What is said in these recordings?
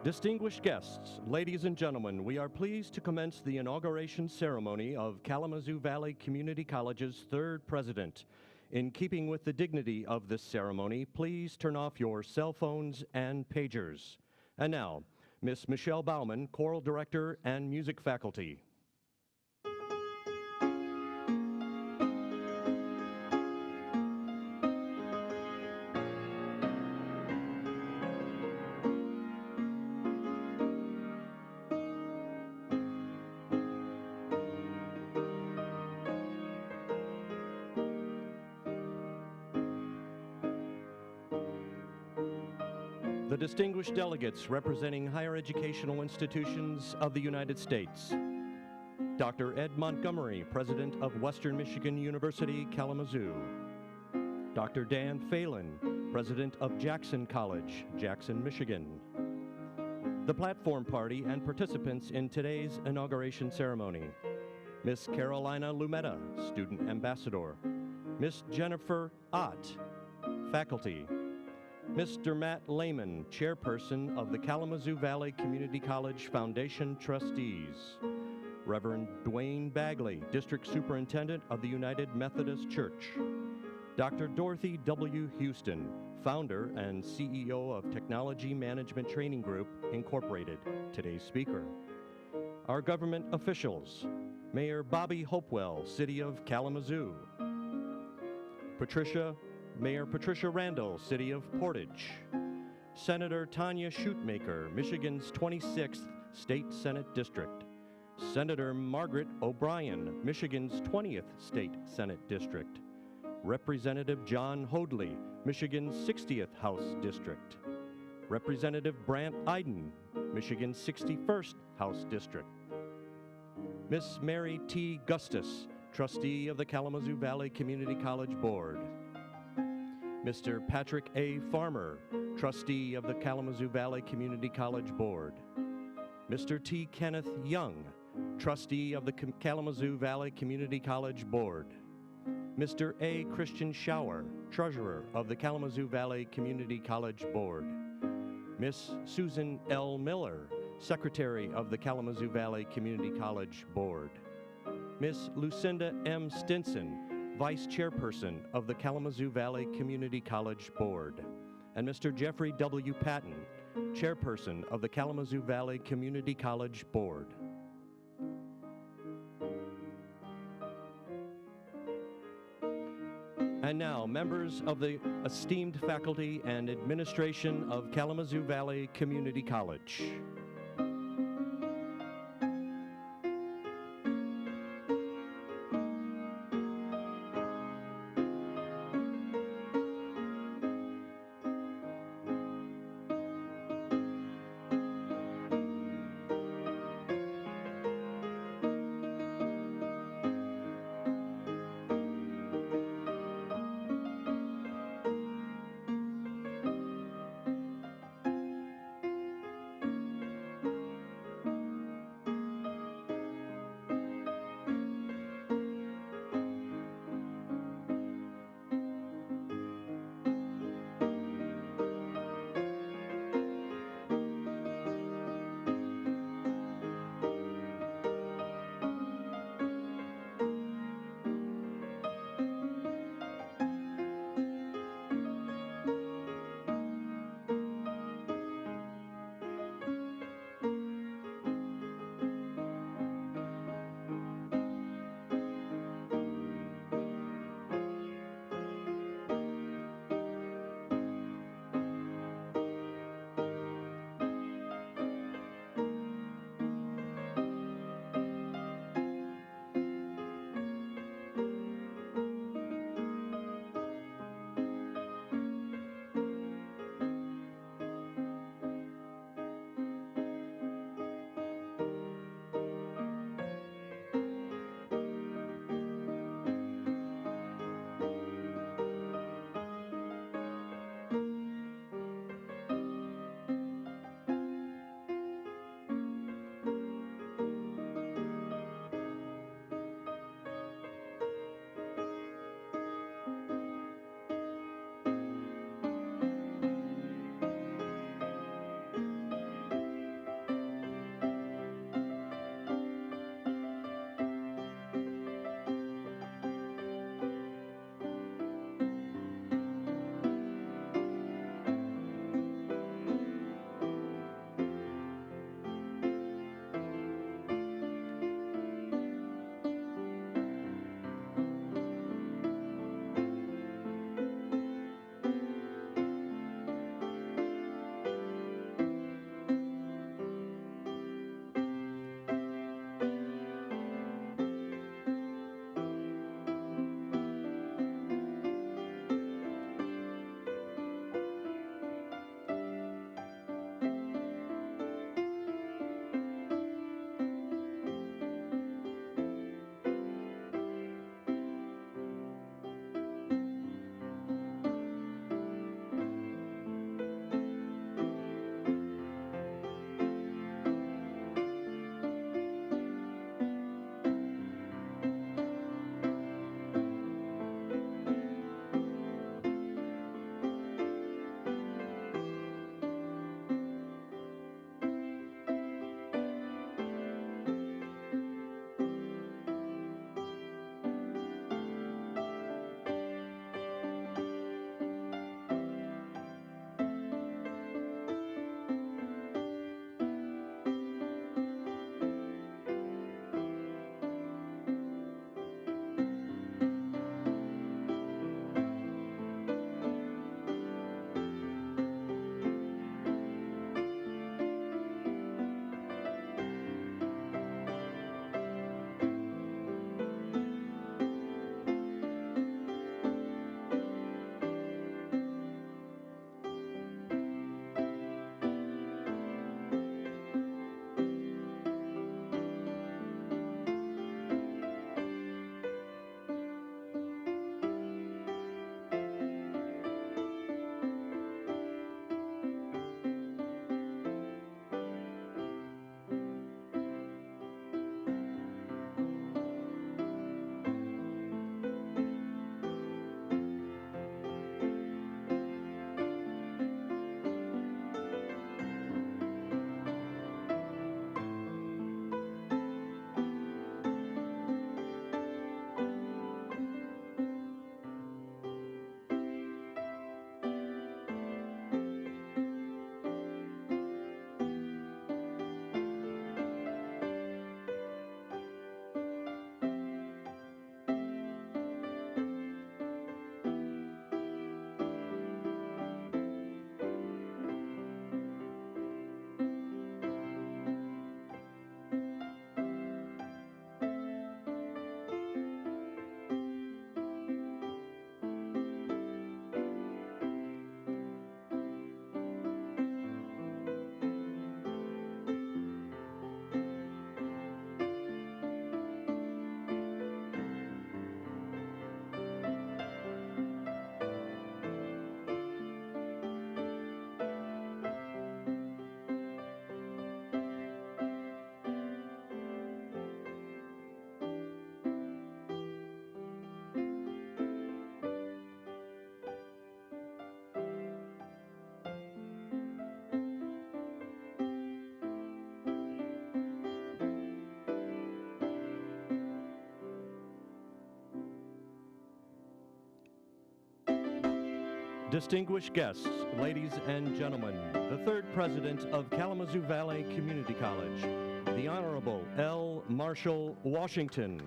Distinguished guests, ladies and gentlemen, we are pleased to commence the inauguration ceremony of Kalamazoo Valley Community College's third president. In keeping with the dignity of this ceremony, please turn off your cell phones and pagers. And now, Miss Michelle Bauman, Choral Director and Music Faculty. The distinguished delegates representing higher educational institutions of the United States. Dr. Ed Montgomery, President of Western Michigan University, Kalamazoo. Dr. Dan Phelan, President of Jackson College, Jackson, Michigan. The platform party and participants in today's inauguration ceremony. Miss Carolina Lumetta, Student Ambassador. Miss Jennifer Ott, Faculty. Mr. Matt Lehman, Chairperson of the Kalamazoo Valley Community College Foundation Trustees. Reverend Dwayne Bagley, District Superintendent of the United Methodist Church. Dr. Dorothy W. Houston, Founder and CEO of Technology Management Training Group, Incorporated, today's speaker. Our government officials, Mayor Bobby Hopewell, City of Kalamazoo. Mayor Patricia Randall, City of Portage. Senator Tanya Shootmaker, Michigan's 26th State Senate District. Senator Margaret O'Brien, Michigan's 20th State Senate District. Representative John Hoadley, Michigan's 60th House District. Representative Brant Iden, Michigan's 61st House District. Miss Mary T. Gustus, Trustee of the Kalamazoo Valley Community College Board. Mr. Patrick A. Farmer, Trustee of the Kalamazoo Valley Community College Board. Mr. T. Kenneth Young, Trustee of the Kalamazoo Valley Community College Board. Mr. A. Christian Schauer, Treasurer of the Kalamazoo Valley Community College Board. Miss Susan L. Miller, Secretary of the Kalamazoo Valley Community College Board. Miss Lucinda M. Stinson, Vice Chairperson of the Kalamazoo Valley Community College Board, and Mr. Jeffrey W. Patton, Chairperson of the Kalamazoo Valley Community College Board. And now, members of the esteemed faculty and administration of Kalamazoo Valley Community College. Distinguished guests, ladies and gentlemen, the third president of Kalamazoo Valley Community College, the Honorable L. Marshall Washington.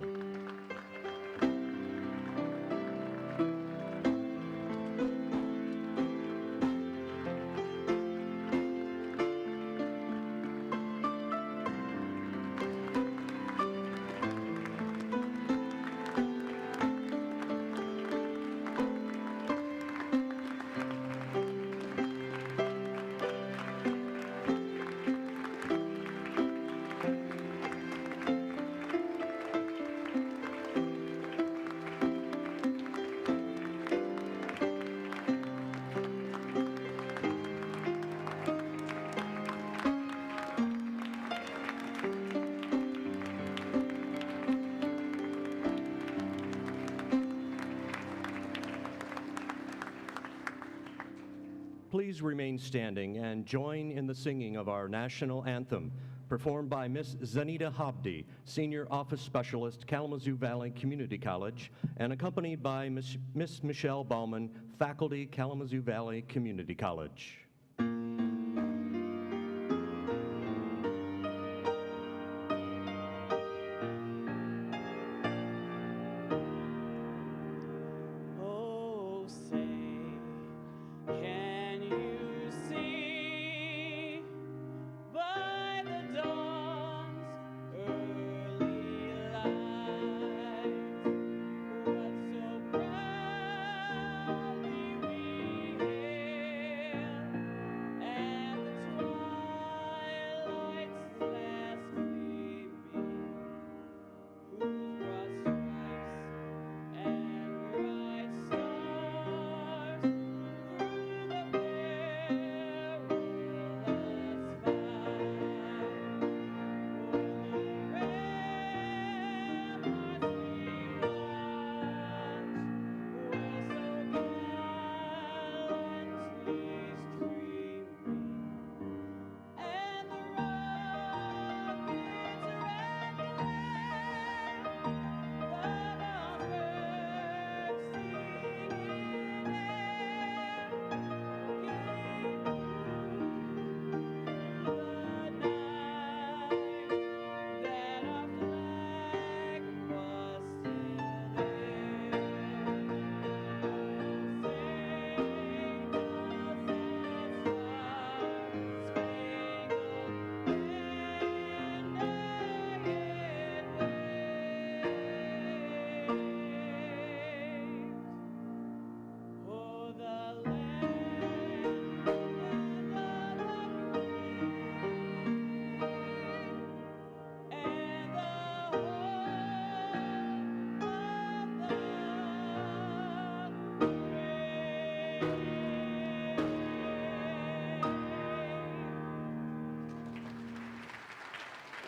Please remain standing and join in the singing of our national anthem, performed by Miss Zanita Habdi, Senior Office Specialist, Kalamazoo Valley Community College, and accompanied by Miss Michelle Bauman, Faculty, Kalamazoo Valley Community College.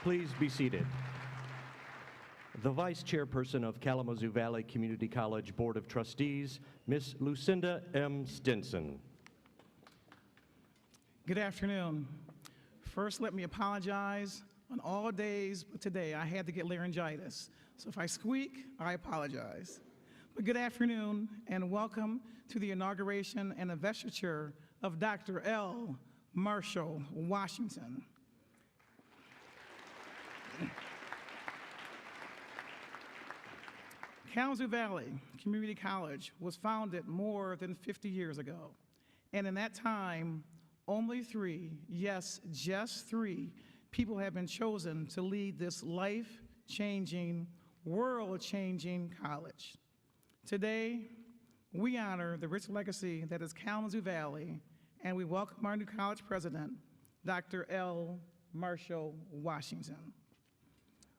Please be seated. The Vice Chairperson of Kalamazoo Valley Community College Board of Trustees, Miss Lucinda M. Stinson. Good afternoon. First, let me apologize. On all days, but today I had to get laryngitis. So if I squeak, I apologize. But good afternoon and welcome to the inauguration and investiture of Dr. L. Marshall Washington. Kalamazoo Valley Community College was founded more than 50 years ago. And in that time, only three, yes, just three, people have been chosen to lead this life-changing, world-changing college. Today, we honor the rich legacy that is Kalamazoo Valley, and we welcome our new college president, Dr. L. Marshall Washington.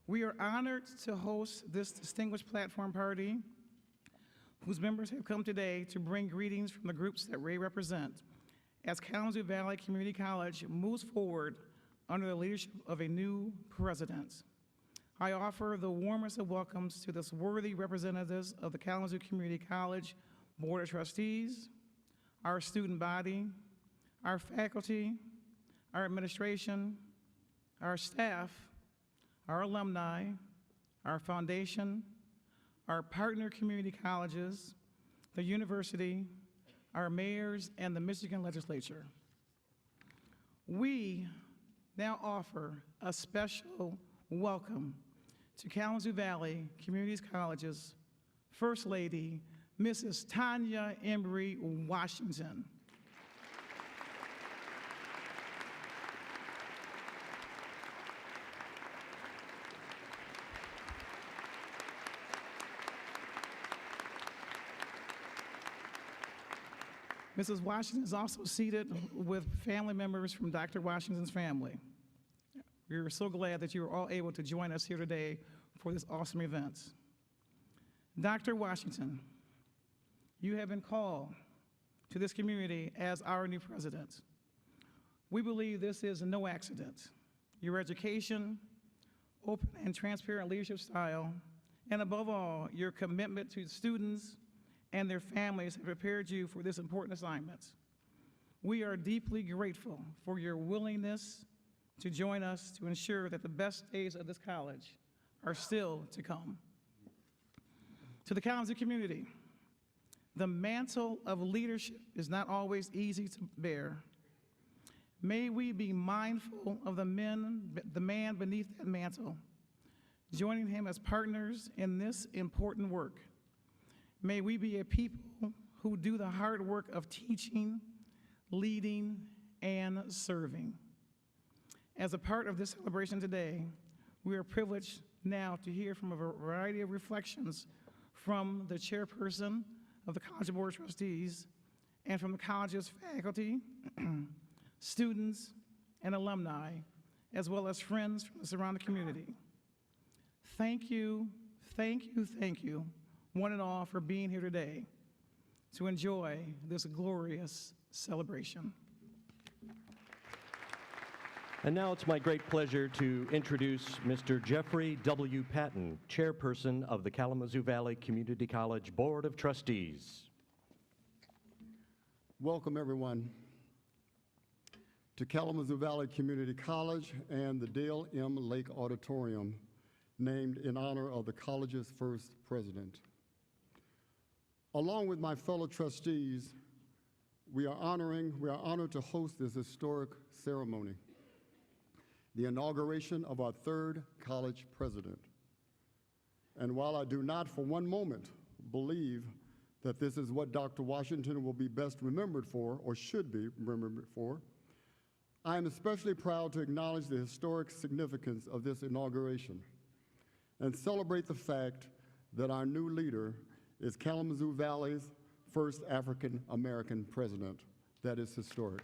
We are honored to host this distinguished platform party, whose members have come today to bring greetings from the groups that they represent, as Kalamazoo Valley Community College moves forward under the leadership of a new president. I offer the warmest of welcomes to this worthy representatives of the Kalamazoo Community College Board of Trustees, our student body, our faculty, our administration, our staff, our alumni, our foundation, our partner community colleges, the university, our mayors, and the Michigan legislature. We now offer a special welcome to Kalamazoo Valley Community College's First Lady, Mrs. Tanya Embry Washington. Mrs. Washington is also seated with family members from Dr. Washington's family. We're so glad that you are all able to join us here today for this awesome event. Dr. Washington, you have been called to this community as our new president. We believe this is no accident. Your education, open and transparent leadership style, and above all, your commitment to students and their families have prepared you for this important assignment. We are deeply grateful for your willingness to join us to ensure that the best days of this college are still to come. To the Kalamazoo community, the mantle of leadership is not always easy to bear. May we be mindful of the man beneath that mantle, joining him as partners in this important work. May we be a people who do the hard work of teaching, leading, and serving. As a part of this celebration today, we are privileged now to hear from a variety of reflections from the chairperson of the College Board of Trustees and from the college's faculty, students, and alumni, as well as friends from the surrounding community. Thank you, one and all, for being here today to enjoy this glorious celebration. And now it's my great pleasure to introduce Mr. Jeffrey W. Patton, Chairperson of the Kalamazoo Valley Community College Board of Trustees. Welcome, everyone, to Kalamazoo Valley Community College and the Dale M. Lake Auditorium, named in honor of the college's first president. Along with my fellow trustees, we are honored to host this historic ceremony, the inauguration of our third college president. And while I do not for one moment believe that this is what Dr. Washington will be best remembered for, or should be remembered for, I am especially proud to acknowledge the historic significance of this inauguration and celebrate the fact that our new leader is Kalamazoo Valley's first African-American president. That is historic.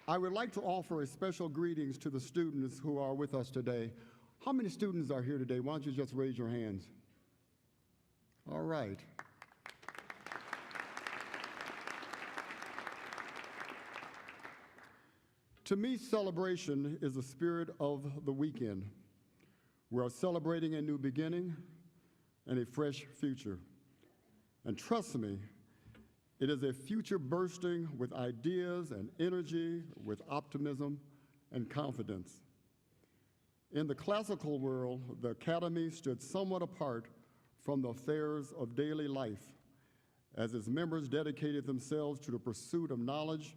I would like to offer a special greetings to the students who are with us today. How many students are here today? Why don't you just raise your hands? All right. To me, celebration is the spirit of the weekend. We are celebrating a new beginning and a fresh future. And trust me, it is a future bursting with ideas and energy, with optimism and confidence. In the classical world, the Academy stood somewhat apart from the affairs of daily life, as its members dedicated themselves to the pursuit of knowledge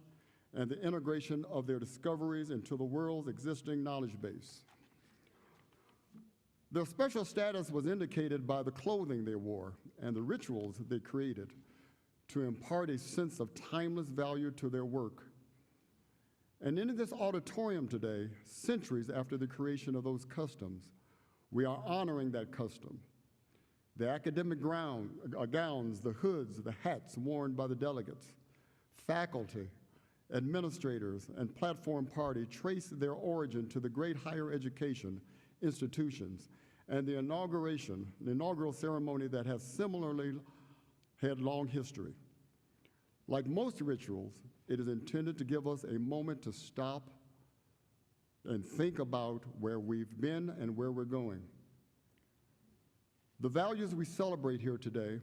and the integration of their discoveries into the world's existing knowledge base. Their special status was indicated by the clothing they wore and the rituals they created to impart a sense of timeless value to their work. And in this auditorium today, centuries after the creation of those customs, we are honoring that custom. The academic gowns, the hoods, the hats worn by the delegates, faculty, administrators, and platform party trace their origin to the great higher education institutions and the inaugural ceremony that has similarly had long history. Like most rituals, it is intended to give us a moment to stop and think about where we've been and where we're going. The values we celebrate here today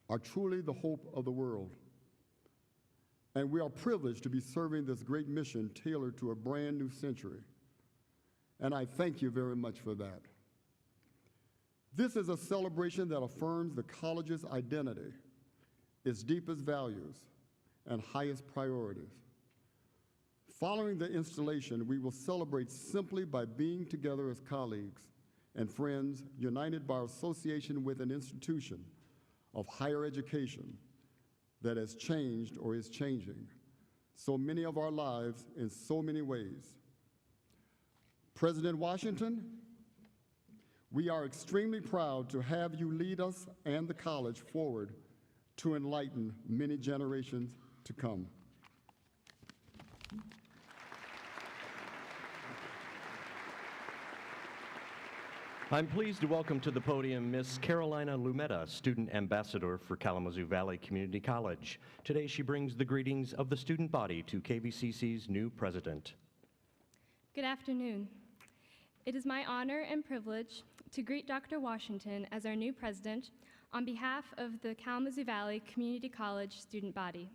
are truly the hope of the world. And we are privileged to be serving this great mission tailored to a brand new century. and I thank you very much for that. This is a celebration that affirms the college's identity, its deepest values, and highest priorities. Following the installation, we will celebrate simply by being together as colleagues and friends, united by our association with an institution of higher education that has changed or is changing so many of our lives in so many ways. President Washington, we are extremely proud to have you lead us and the college forward to enlighten many generations to come. I'm pleased to welcome to the podium Miss Carolina Lumetta, Student Ambassador for Kalamazoo Valley Community College. Today she brings the greetings of the student body to KVCC's new president. Good afternoon. It is my honor and privilege to greet Dr. Washington as our new president on behalf of the Kalamazoo Valley Community College student body.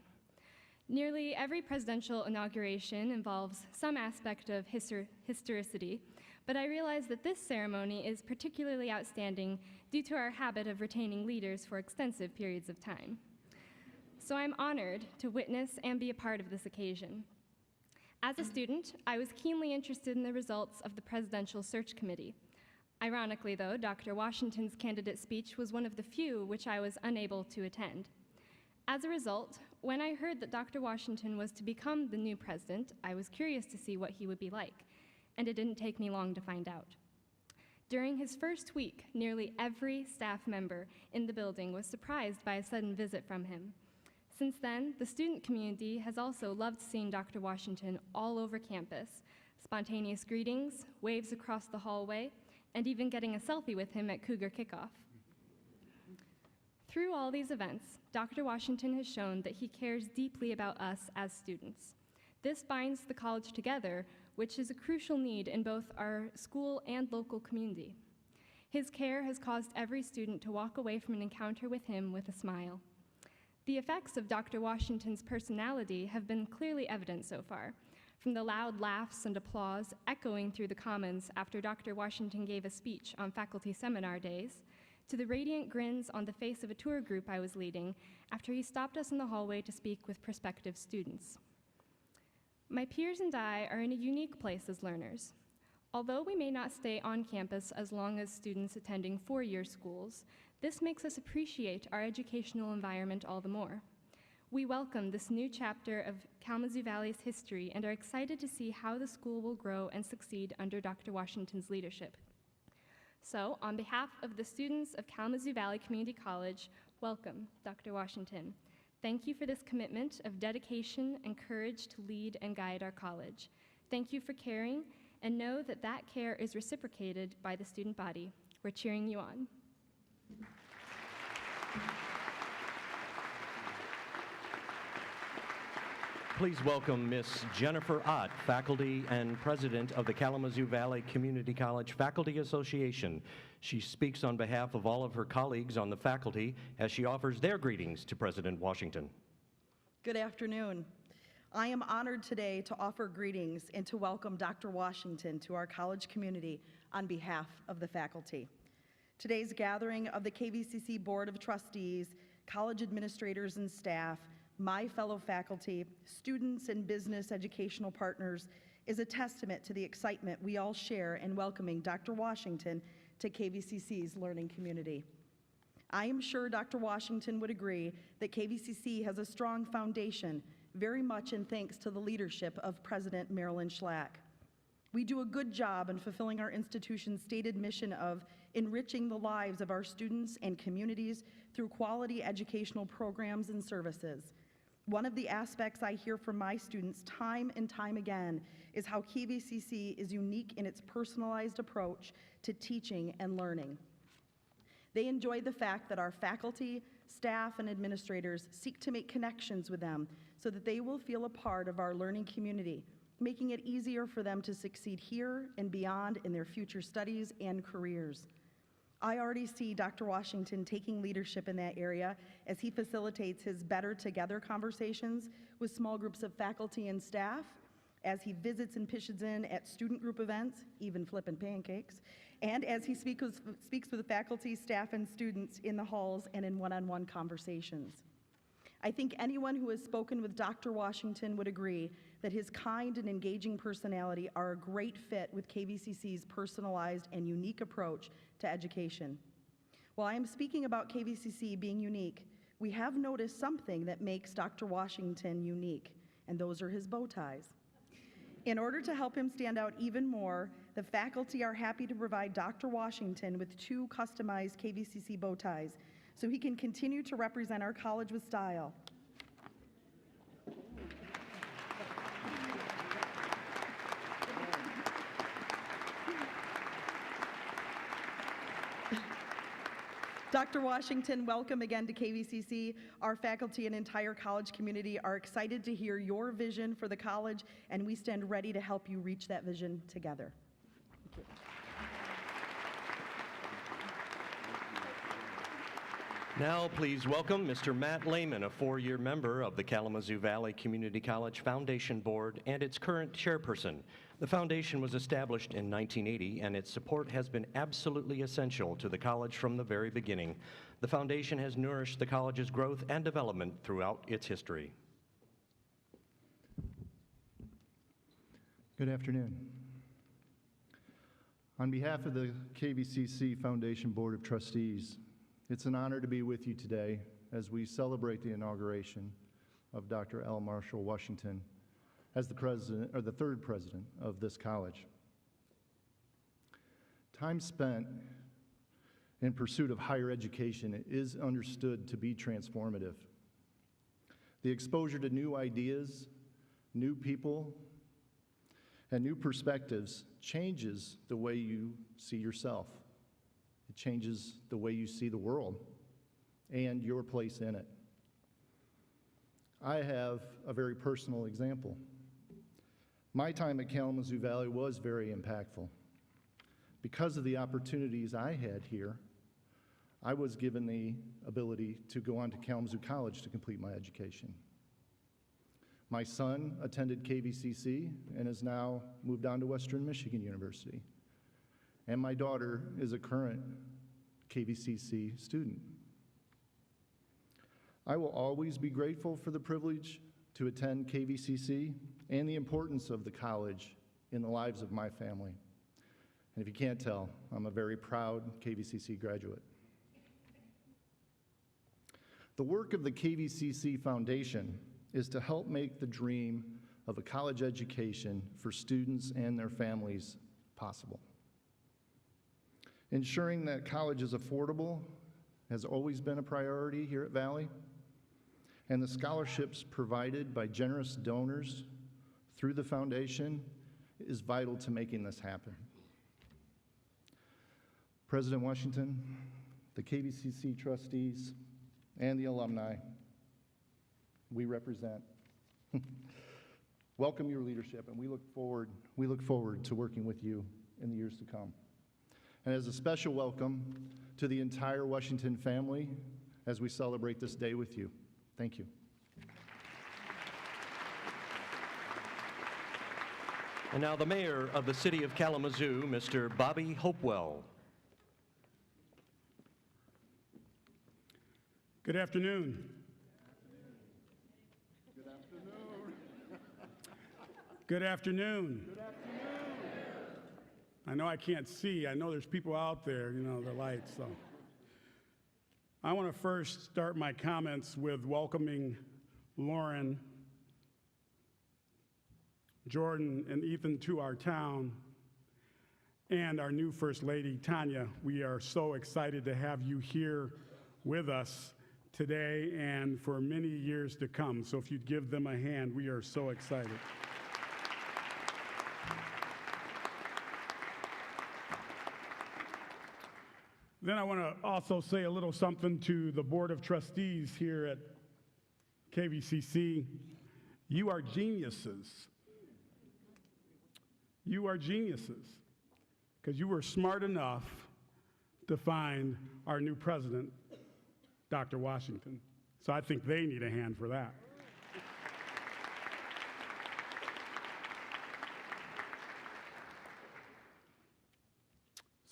Nearly every presidential inauguration involves some aspect of historicity, but I realize that this ceremony is particularly outstanding due to our habit of retaining leaders for extensive periods of time. So I'm honored to witness and be a part of this occasion. As a student, I was keenly interested in the results of the Presidential Search Committee. Ironically, though, Dr. Washington's candidate speech was one of the few which I was unable to attend. As a result, when I heard that Dr. Washington was to become the new president, I was curious to see what he would be like, and it didn't take me long to find out. During his first week, nearly every staff member in the building was surprised by a sudden visit from him. Since then, the student community has also loved seeing Dr. Washington all over campus, spontaneous greetings, waves across the hallway, and even getting a selfie with him at Cougar Kickoff. Through all these events, Dr. Washington has shown that he cares deeply about us as students. This binds the college together, which is a crucial need in both our school and local community. His care has caused every student to walk away from an encounter with him with a smile. The effects of Dr. Washington's personality have been clearly evident so far, from the loud laughs and applause echoing through the Commons after Dr. Washington gave a speech on faculty seminar days, to the radiant grins on the face of a tour group I was leading after he stopped us in the hallway to speak with prospective students. My peers and I are in a unique place as learners. Although we may not stay on campus as long as students attending four-year schools, this makes us appreciate our educational environment all the more. We welcome this new chapter of Kalamazoo Valley's history and are excited to see how the school will grow and succeed under Dr. Washington's leadership. So, on behalf of the students of Kalamazoo Valley Community College, welcome, Dr. Washington. Thank you for this commitment of dedication and courage to lead and guide our college. Thank you for caring, and know that that care is reciprocated by the student body. We're cheering you on. Please welcome Miss Jennifer Ott, faculty and president of the Kalamazoo Valley Community College Faculty Association. She speaks on behalf of all of her colleagues on the faculty as she offers their greetings to President Washington. Good afternoon. I am honored today to offer greetings and to welcome Dr. Washington to our college community on behalf of the faculty. Today's gathering of the KVCC Board of Trustees, college administrators and staff, my fellow faculty, students, and business educational partners is a testament to the excitement we all share in welcoming Dr. Washington to KVCC's learning community. I am sure Dr. Washington would agree that KVCC has a strong foundation, very much in thanks to the leadership of President Marilyn Schlack. We do a good job in fulfilling our institution's stated mission of enriching the lives of our students and communities through quality educational programs and services. One of the aspects I hear from my students time and time again is how KVCC is unique in its personalized approach to teaching and learning. They enjoy the fact that our faculty, staff, and administrators seek to make connections with them so that they will feel a part of our learning community, making it easier for them to succeed here and beyond in their future studies and careers. I already see Dr. Washington taking leadership in that area as he facilitates his Better Together conversations with small groups of faculty and staff, as he visits and pitches in at student group events, even flipping pancakes, and as he speaks with faculty, staff, and students in the halls and in one-on-one conversations. I think anyone who has spoken with Dr. Washington would agree that his kind and engaging personality are a great fit with KVCC's personalized and unique approach to education. While I am speaking about KVCC being unique, we have noticed something that makes Dr. Washington unique, and those are his bow ties. In order to help him stand out even more, the faculty are happy to provide Dr. Washington with 2 customized KVCC bow ties so he can continue to represent our college with style. Dr. Washington, welcome again to KVCC. Our faculty and entire college community are excited to hear your vision for the college, and we stand ready to help you reach that vision together. Thank you. Now, please welcome Mr. Matt Lehman, a 4-year member of the Kalamazoo Valley Community College Foundation Board and its current chairperson. The foundation was established in 1980, and its support has been absolutely essential to the college from the very beginning. The foundation has nourished the college's growth and development throughout its history. Good afternoon. On behalf of the KVCC Foundation Board of Trustees, it's an honor to be with you today as we celebrate the inauguration of Dr. L. Marshall Washington as the president, or the 3rd president of this college. Time spent in pursuit of higher education is understood to be transformative. The exposure to new ideas, new people, and new perspectives changes the way you see yourself. It changes the way you see the world and your place in it. I have a very personal example. My time at Kalamazoo Valley was very impactful. Because of the opportunities I had here, I was given the ability to go on to Kalamazoo College to complete my education. My son attended KVCC and has now moved on to Western Michigan University. And my daughter is a current KVCC student. I will always be grateful for the privilege to attend KVCC and the importance of the college in the lives of my family. And if you can't tell, I'm a very proud KVCC graduate. The work of the KVCC Foundation is to help make the dream of a college education for students and their families possible. Ensuring that college is affordable has always been a priority here at Valley, and the scholarships provided by generous donors through the foundation is vital to making this happen. President Washington, the KVCC trustees, and the alumni we represent welcome your leadership, and we look forward to working with you in the years to come. And as a special welcome to the entire Washington family as we celebrate this day with you. Thank you. And now the mayor of the city of Kalamazoo, Mr. Bobby Hopewell. Good afternoon. Good afternoon. Good afternoon. I know I can't see. I know there's people out there, the lights. So I want to first start my comments with welcoming Lauren, Jordan, and Ethan to our town, and our new First Lady, Tanya. We are so excited to have you here with us today and for many years to come. So if you'd give them a hand, we are so excited. Then I want to also say a little something to the Board of Trustees here at KVCC. You are geniuses. You are geniuses, because you were smart enough to find our new president, Dr. Washington. So I think they need a hand for that.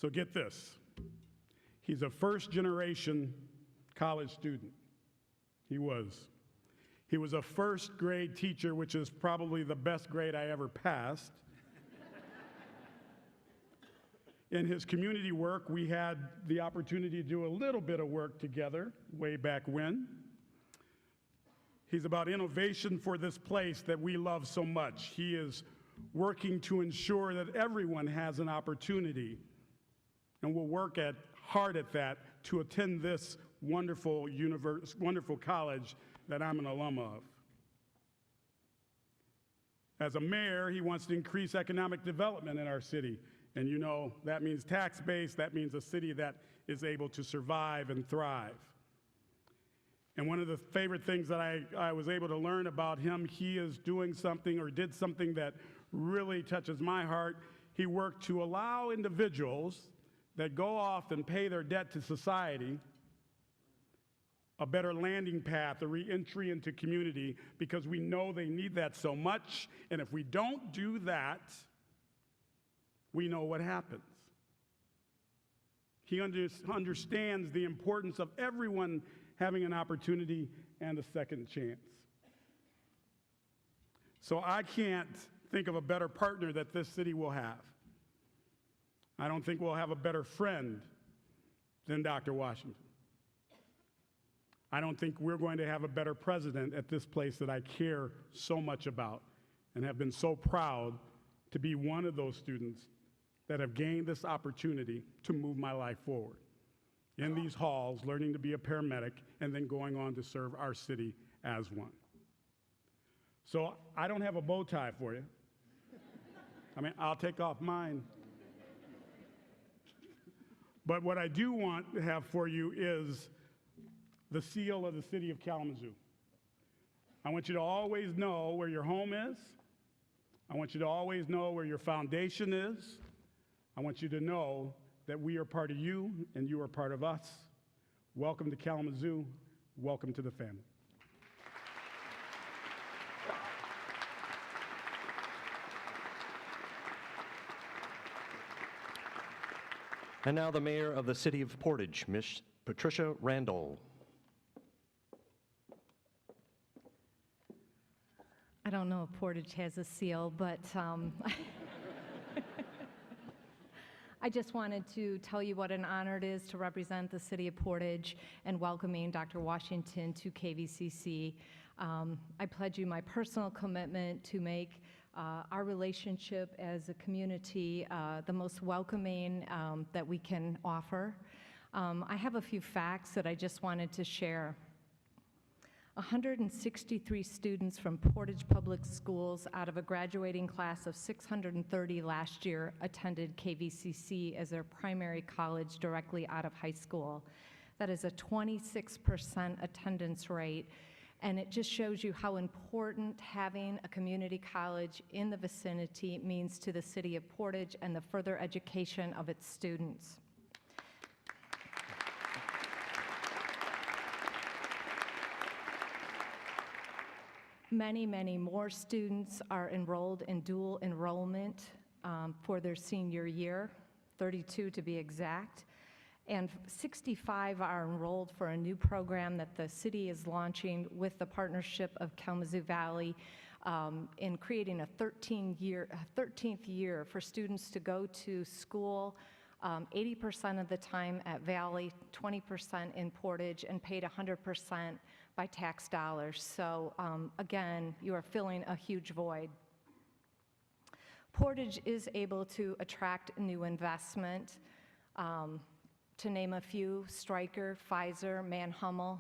So get this. He's a first-generation college student. He was. He was a first-grade teacher, which is probably the best grade I ever passed. In his community work, we had the opportunity to do a little bit of work together way back when. He's about innovation for this place that we love so much. He is working to ensure that everyone has an opportunity, and will work hard at that to attend this wonderful college that I'm an alum of. As a mayor, he wants to increase economic development in our city. And you know, that means tax base, that means a city that is able to survive and thrive. And one of the favorite things that I was able to learn about him, he is doing something or did something that really touches my heart. He worked to allow individuals that go off and pay their debt to society a better landing path, a re-entry into community, because we know they need that so much. And if we don't do that, we know what happens. He understands the importance of everyone having an opportunity and a second chance. So I can't think of a better partner that this city will have. I don't think we'll have a better friend than Dr. Washington. I don't think we're going to have a better president at this place that I care so much about and have been so proud to be one of those students that have gained this opportunity to move my life forward in these halls, learning to be a paramedic, and then going on to serve our city as one. So I don't have a bow tie for you. I mean, I'll take off mine. But what I do want to have for you is the seal of the city of Kalamazoo. I want you to always know where your home is. I want you to always know where your foundation is. I want you to know that we are part of you and you are part of us. Welcome to Kalamazoo. Welcome to the family. And now the mayor of the city of Portage, Ms. Patricia Randall. I don't know if Portage has a seal, but I just wanted to tell you what an honor it is to represent the city of Portage and welcoming Dr. Washington to KVCC. I pledge you my personal commitment to make our relationship as a community the most welcoming that we can offer. I have a few facts that I just wanted to share. 163 students from Portage Public Schools out of a graduating class of 630 last year attended KVCC as their primary college directly out of high school. That is a 26% attendance rate, and it just shows you how important having a community college in the vicinity means to the city of Portage and the further education of its students. Many, many more students are enrolled in dual enrollment for their senior year, 32 to be exact, and 65 are enrolled for a new program that the city is launching with the partnership of Kalamazoo Valley in creating a 13th year for students to go to school 80% of the time at Valley, 20% in Portage, and paid 100% by tax dollars. So again, you are filling a huge void. Portage is able to attract new investment. To name a few, Stryker, Pfizer, Manhummel,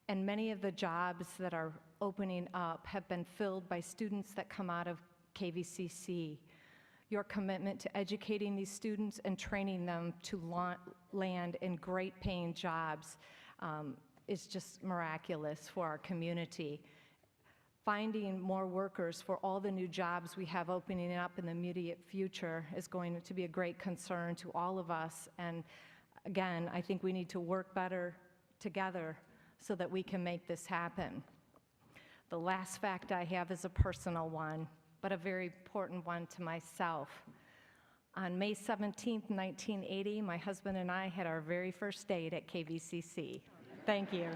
and many of the jobs that are opening up have been filled by students that come out of KVCC. Your commitment to educating these students and training them to land in great paying jobs is just miraculous for our community. Finding more workers for all the new jobs we have opening up in the immediate future is going to be a great concern to all of us. And again, I think we need to work better together so that we can make this happen. The last fact I have is a personal one, but a very important one to myself. On May 17, 1980, my husband and I had our very first date at KVCC. Thank you.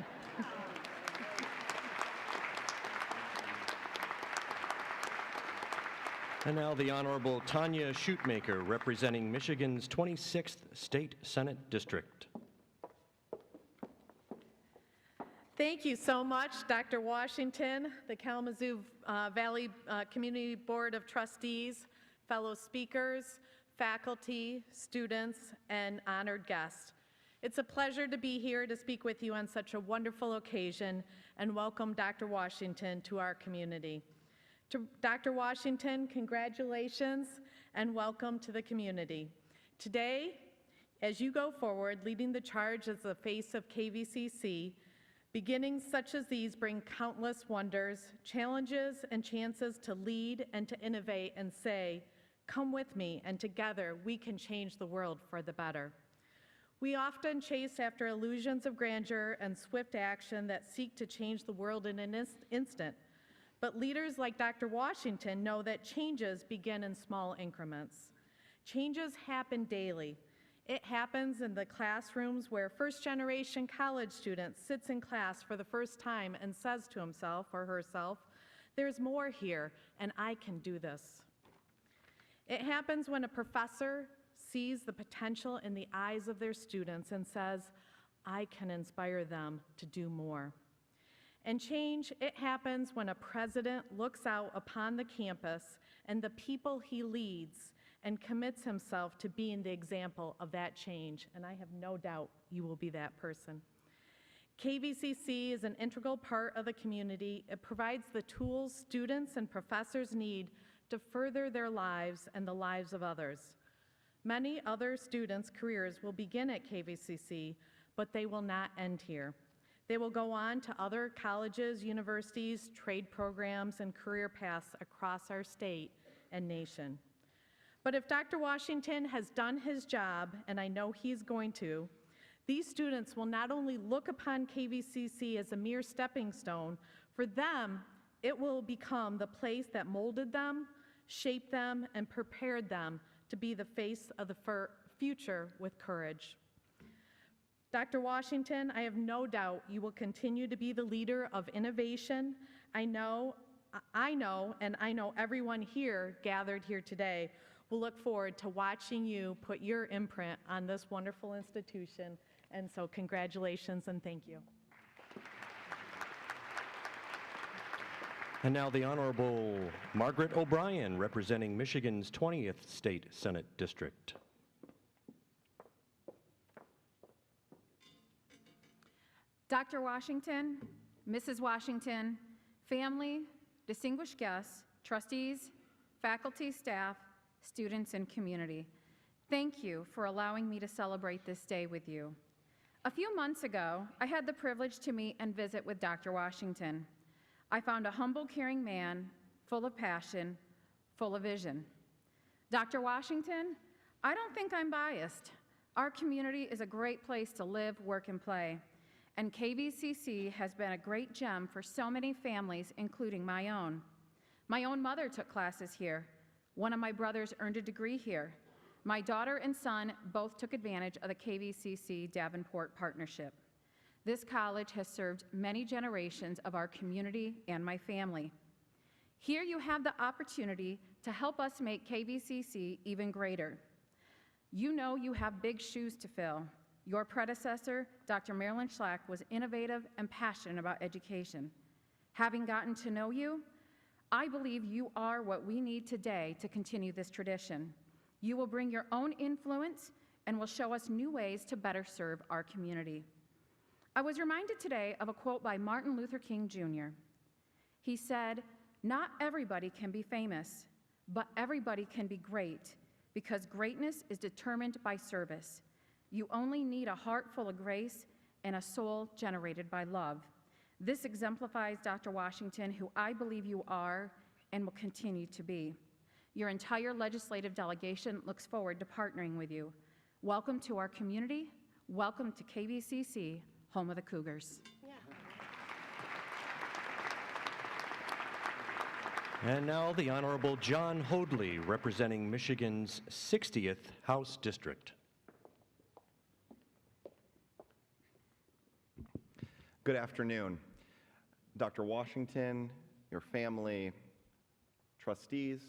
And now the Honorable Tanya Shootmaker, representing Michigan's 26th State Senate District. Thank you so much, Dr. Washington, the Kalamazoo Valley Community Board of Trustees, fellow speakers, faculty, students, and honored guests. It's a pleasure to be here to speak with you on such a wonderful occasion and welcome Dr. Washington to our community. To Dr. Washington, congratulations and welcome to the community. Today, as you go forward, leading the charge as the face of KVCC, beginnings such as these bring countless wonders, challenges, and chances to lead and to innovate and say, come with me, and together we can change the world for the better. We often chase after illusions of grandeur and swift action that seek to change the world in an instant. But leaders like Dr. Washington know that changes begin in small increments. Changes happen daily. It happens in the classrooms where first-generation college student sits in class for the first time and says to himself or herself, there's more here, and I can do this. It happens when a professor sees the potential in the eyes of their students and says, I can inspire them to do more. And change, it happens when a president looks out upon the campus and the people he leads and commits himself to being the example of that change. And I have no doubt you will be that person. KVCC is an integral part of the community. It provides the tools students and professors need to further their lives and the lives of others. Many other students' careers will begin at KVCC, but they will not end here. They will go on to other colleges, universities, trade programs, and career paths across our state and nation. But if Dr. Washington has done his job, and I know he's going to, these students will not only look upon KVCC as a mere stepping stone, for them, it will become the place that molded them, shaped them, and prepared them to be the face of the future with courage. Dr. Washington, I have no doubt you will continue to be the leader of innovation. I know, and I know everyone here gathered here today will look forward to watching you put your imprint on this wonderful institution. And so congratulations and thank you. And now the Honorable Margaret O'Brien, representing Michigan's 20th State Senate District. Dr. Washington, Mrs. Washington, family, distinguished guests, trustees, faculty, staff, students, and community, thank you for allowing me to celebrate this day with you. A few months ago, I had the privilege to meet and visit with Dr. Washington. I found a humble, caring man, full of passion, full of vision. Dr. Washington, I don't think I'm biased. Our community is a great place to live, work, and play. And KVCC has been a great gem for so many families, including my own. My own mother took classes here. One of my brothers earned a degree here. My daughter and son both took advantage of the KVCC Davenport partnership. This college has served many generations of our community and my family. Here you have the opportunity to help us make KVCC even greater. You know you have big shoes to fill. Your predecessor, Dr. Marilyn Schlack, was innovative and passionate about education. Having gotten to know you, I believe you are what we need today to continue this tradition. You will bring your own influence and will show us new ways to better serve our community. I was reminded today of a quote by Martin Luther King Jr. He said, "Not everybody can be famous, but everybody can be great, because greatness is determined by service. You only need a heart full of grace and a soul generated by love." This exemplifies Dr. Washington, who I believe you are and will continue to be. Your entire legislative delegation looks forward to partnering with you. Welcome to our community. Welcome to KVCC, home of the Cougars. And now the Honorable John Hoadley, representing Michigan's 60th House District. Good afternoon. Dr. Washington, your family, trustees,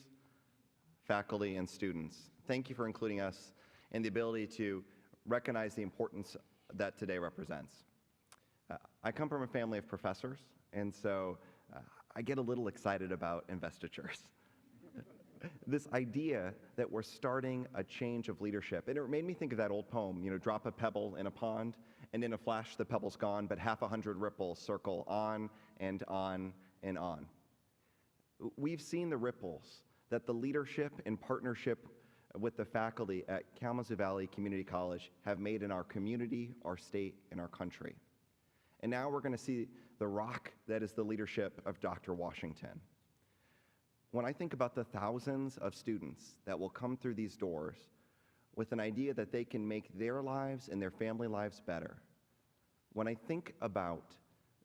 faculty, and students. Thank you for including us in the ability to recognize the importance that today represents. I come from a family of professors, and so I get a little excited about investitures. This idea that we're starting a change of leadership, and it made me think of that old poem, drop a pebble in a pond, and in a flash the pebble's gone, but 100 ripples circle on and on and on. We've seen the ripples that the leadership and partnership with the faculty at Kalamazoo Valley Community College have made in our community, our state, and our country. And now we're going to see the rock that is the leadership of Dr. Washington. When I think about the thousands of students that will come through these doors with an idea that they can make their lives and their family lives better, when I think about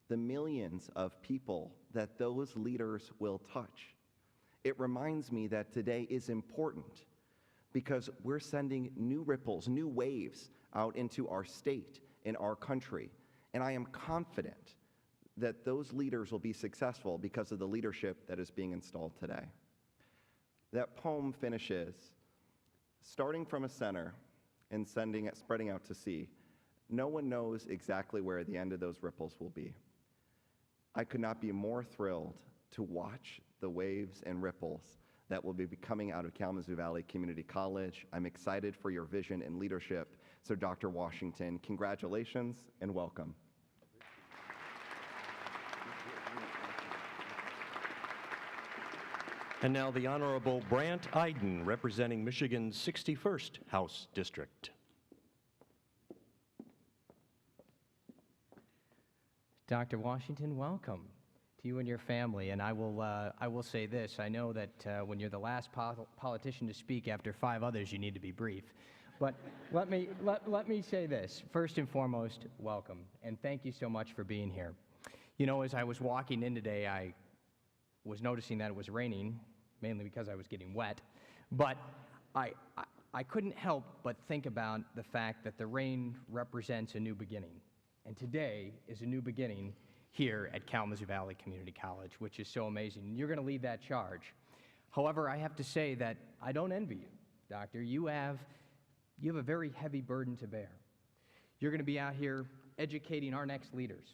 the millions of people that those leaders will touch, it reminds me that today is important because we're sending new ripples, new waves out into our state and our country. And I am confident that those leaders will be successful because of the leadership that is being installed today. That poem finishes, starting from a center and spreading out to sea. No one knows exactly where the end of those ripples will be. I could not be more thrilled to watch the waves and ripples that will be coming out of Kalamazoo Valley Community College. I'm excited for your vision and leadership. So Dr. Washington, congratulations and welcome. And now the Honorable Brant Iden, representing Michigan's 61st House District. Dr. Washington, welcome to you and your family. And I will say this, I know that when you're the last politician to speak after 5 others, you need to be brief. But let me say this. First and foremost, welcome, and thank you so much for being here. As I was walking in today, I was noticing that it was raining, mainly because I was getting wet. But I couldn't help but think about the fact that the rain represents a new beginning. And today is a new beginning here at Kalamazoo Valley Community College, which is so amazing. You're going to lead that charge. However, I have to say that I don't envy you, Doctor. You have a very heavy burden to bear. You're going to be out here educating our next leaders,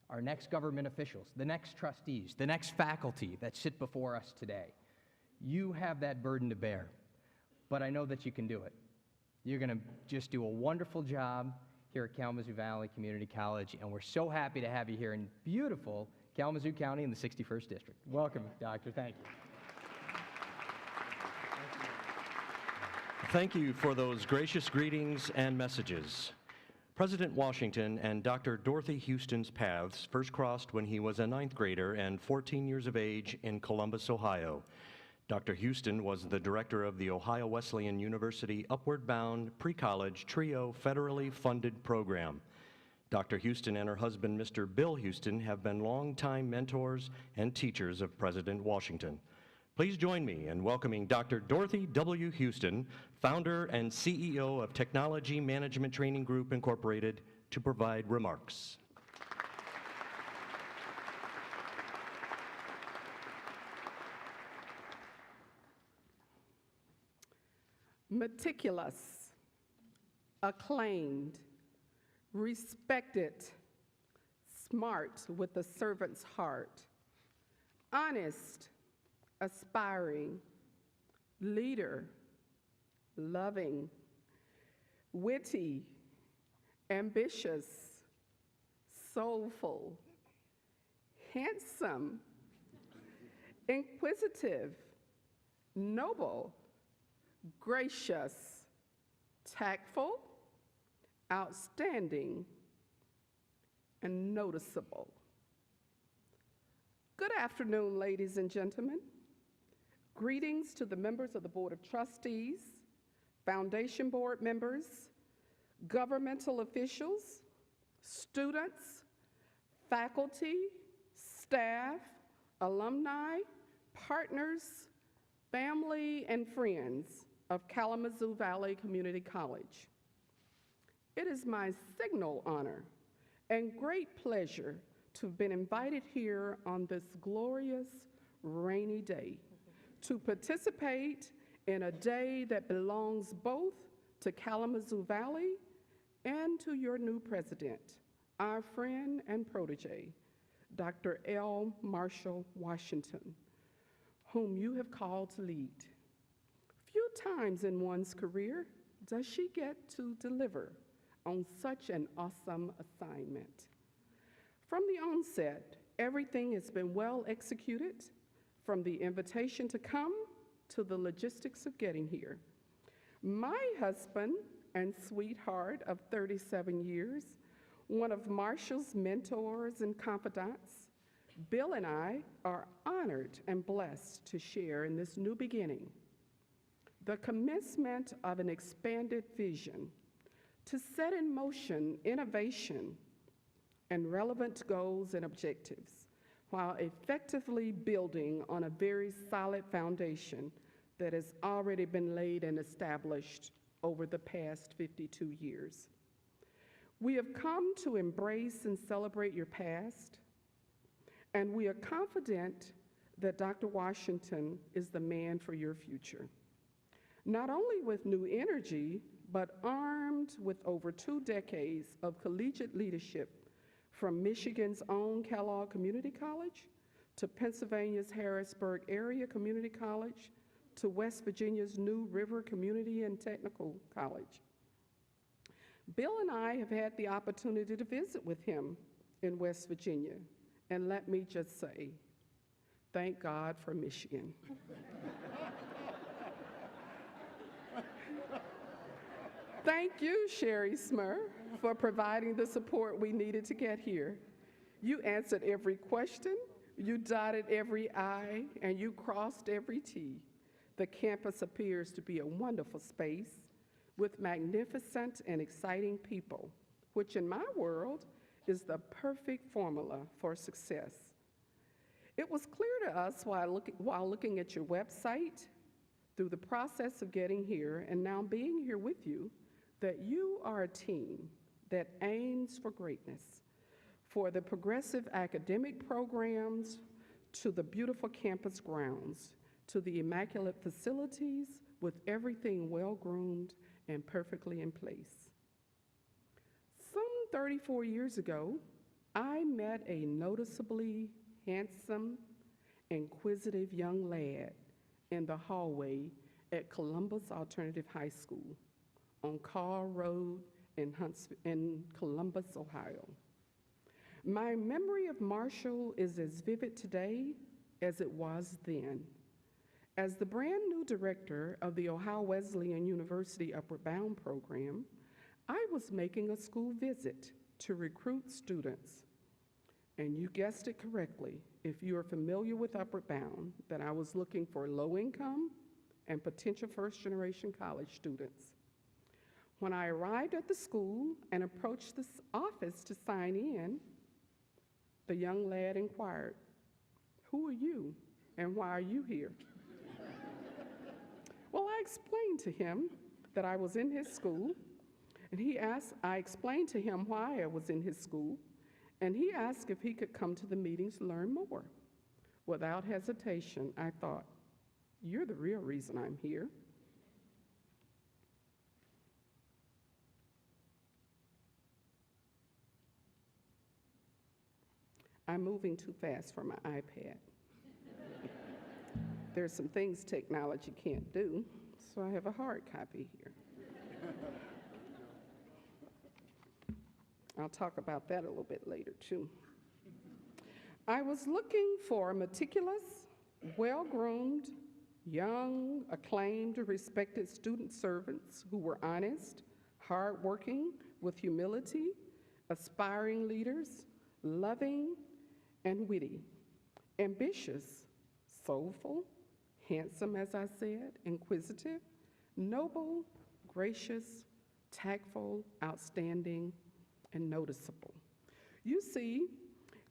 our next government officials, the next trustees, the next faculty that sit before us today. You have that burden to bear, but I know that you can do it. You're going to just do a wonderful job here at Kalamazoo Valley Community College, and we're so happy to have you here in beautiful Kalamazoo County in the 61st District. Welcome, Doctor. Thank you. Thank you for those gracious greetings and messages. President Washington and Dr. Dorothy Houston's paths first crossed when he was a 9th grader and 14 years of age in Columbus, Ohio. Dr. Houston was the director of the Ohio Wesleyan University Upward Bound Pre-College Trio federally funded program. Dr. Houston and her husband, Mr. Bill Houston, have been longtime mentors and teachers of President Washington. Please join me in welcoming Dr. Dorothy W. Houston, founder and CEO of Technology Management Training Group, Incorporated, to provide remarks. Meticulous, acclaimed, respected, smart with a servant's heart, honest, aspiring, leader, loving, witty, ambitious, soulful, handsome, inquisitive, noble, gracious, tactful, outstanding, and noticeable. Good afternoon, ladies and gentlemen. Greetings to the members of the Board of Trustees, Foundation Board members, governmental officials, students, faculty, staff, alumni, partners, family, and friends of Kalamazoo Valley Community College. It is my signal honor and great pleasure to have been invited here on this glorious rainy day to participate in a day that belongs both to Kalamazoo Valley and to your new president, our friend and protege, Dr. L. Marshall Washington, whom you have called to lead. Few times in one's career does she get to deliver on such an awesome assignment. From the onset, everything has been well executed, from the invitation to come to the logistics of getting here. My husband and sweetheart of 37 years, one of Marshall's mentors and confidants, Bill and I are honored and blessed to share in this new beginning, the commencement of an expanded vision to set in motion innovation and relevant goals and objectives while effectively building on a very solid foundation that has already been laid and established over the past 52 years. We have come to embrace and celebrate your past, and we are confident that Dr. Washington is the man for your future. Not only with new energy, but armed with over 2 decades of collegiate leadership from Michigan's own Kellogg Community College to Pennsylvania's Harrisburg Area Community College to West Virginia's New River Community and Technical College. Bill and I have had the opportunity to visit with him in West Virginia, and let me just say, thank God for Michigan. Thank you, Sherry Smur, for providing the support we needed to get here. You answered every question, you dotted every I, and you crossed every T. The campus appears to be a wonderful space with magnificent and exciting people, which in my world is the perfect formula for success. It was clear to us while looking at your website, through the process of getting here and now being here with you, that you are a team that aims for greatness, for the progressive academic programs, to the beautiful campus grounds, to the immaculate facilities with everything well-groomed and perfectly in place. Some 34 years ago, I met a noticeably handsome, inquisitive young lad in the hallway at Columbus Alternative High School on Carl Road in Columbus, Ohio. My memory of Marshall is as vivid today as it was then. As the brand new director of the Ohio Wesleyan University Upward Bound program, I was making a school visit to recruit students. And you guessed it correctly, if you are familiar with Upward Bound, that I was looking for low-income and potential first-generation college students. When I arrived at the school and approached the office to sign in, the young lad inquired, "Who are you and why are you here?" Well, I explained to him that I was in his school, and I explained to him why I was in his school, and he asked if he could come to the meetings to learn more. Without hesitation, I thought, you're the real reason I'm here. I'm moving too fast for my iPad. There's some things technology can't do, so I have a hard copy here. I'll talk about that a little bit later, too. I was looking for meticulous, well-groomed, young, acclaimed, respected student servants who were honest, hardworking, with humility, aspiring leaders, loving, and witty, ambitious, soulful, handsome, as I said, inquisitive, noble, gracious, tactful, outstanding, and noticeable. You see,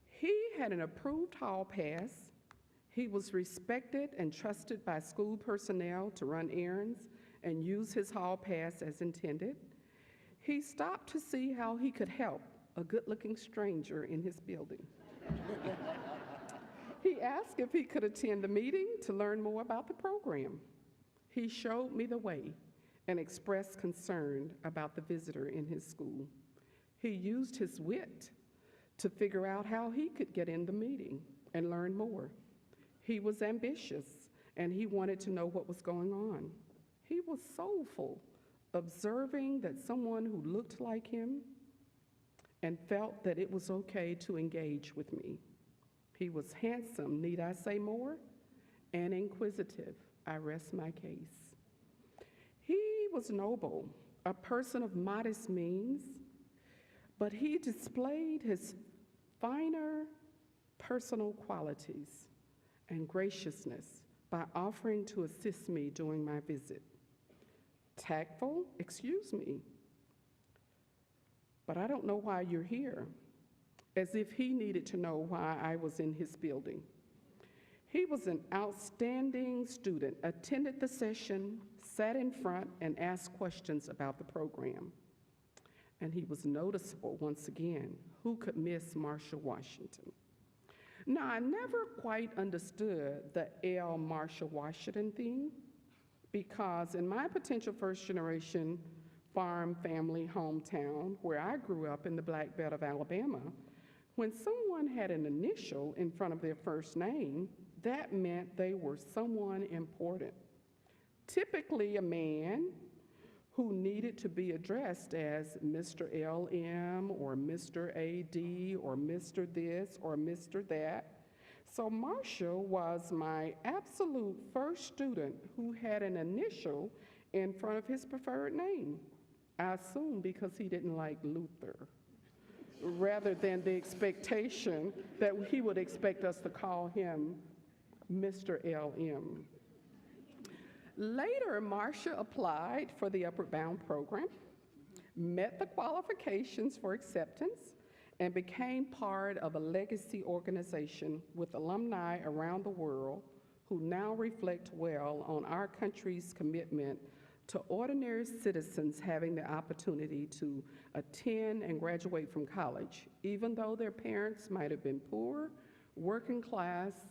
he had an approved hall pass, He was respected and trusted by school personnel to run errands and use his hall pass as intended. He stopped to see how he could help a good-looking stranger in his building. He asked if he could attend the meeting to learn more about the program. He showed me the way and expressed concern about the visitor in his school. He used his wit to figure out how he could get in the meeting and learn more. He was ambitious, and he wanted to know what was going on. He was soulful, observing that someone who looked like him and felt that it was okay to engage with me. He was handsome, need I say more? And inquisitive. I rest my case. He was noble, a person of modest means, but he displayed his finer personal qualities and graciousness by offering to assist me during my visit. Tactful, excuse me, but I don't know why you're here, as if he needed to know why I was in his building. He was an outstanding student, attended the session, sat in front, and asked questions about the program. And he was noticeable once again. Who could miss Marshall Washington? Now, I never quite understood the L. Marshall Washington thing, because in my potential first-generation farm family hometown, where I grew up in the Black Belt of Alabama, when someone had an initial in front of their first name, that meant they were someone important. Typically a man who needed to be addressed as Mr. LM or Mr. AD or Mr. this or Mr. that. So Marshall was my absolute first student who had an initial in front of his preferred name. I assume because he didn't like Luther, rather than the expectation that he would expect us to call him Mr. LM. Later, Marcia applied for the Upward Bound program, met the qualifications for acceptance, and became part of a legacy organization with alumni around the world who now reflect well on our country's commitment to ordinary citizens having the opportunity to attend and graduate from college, even though their parents might have been poor, working class,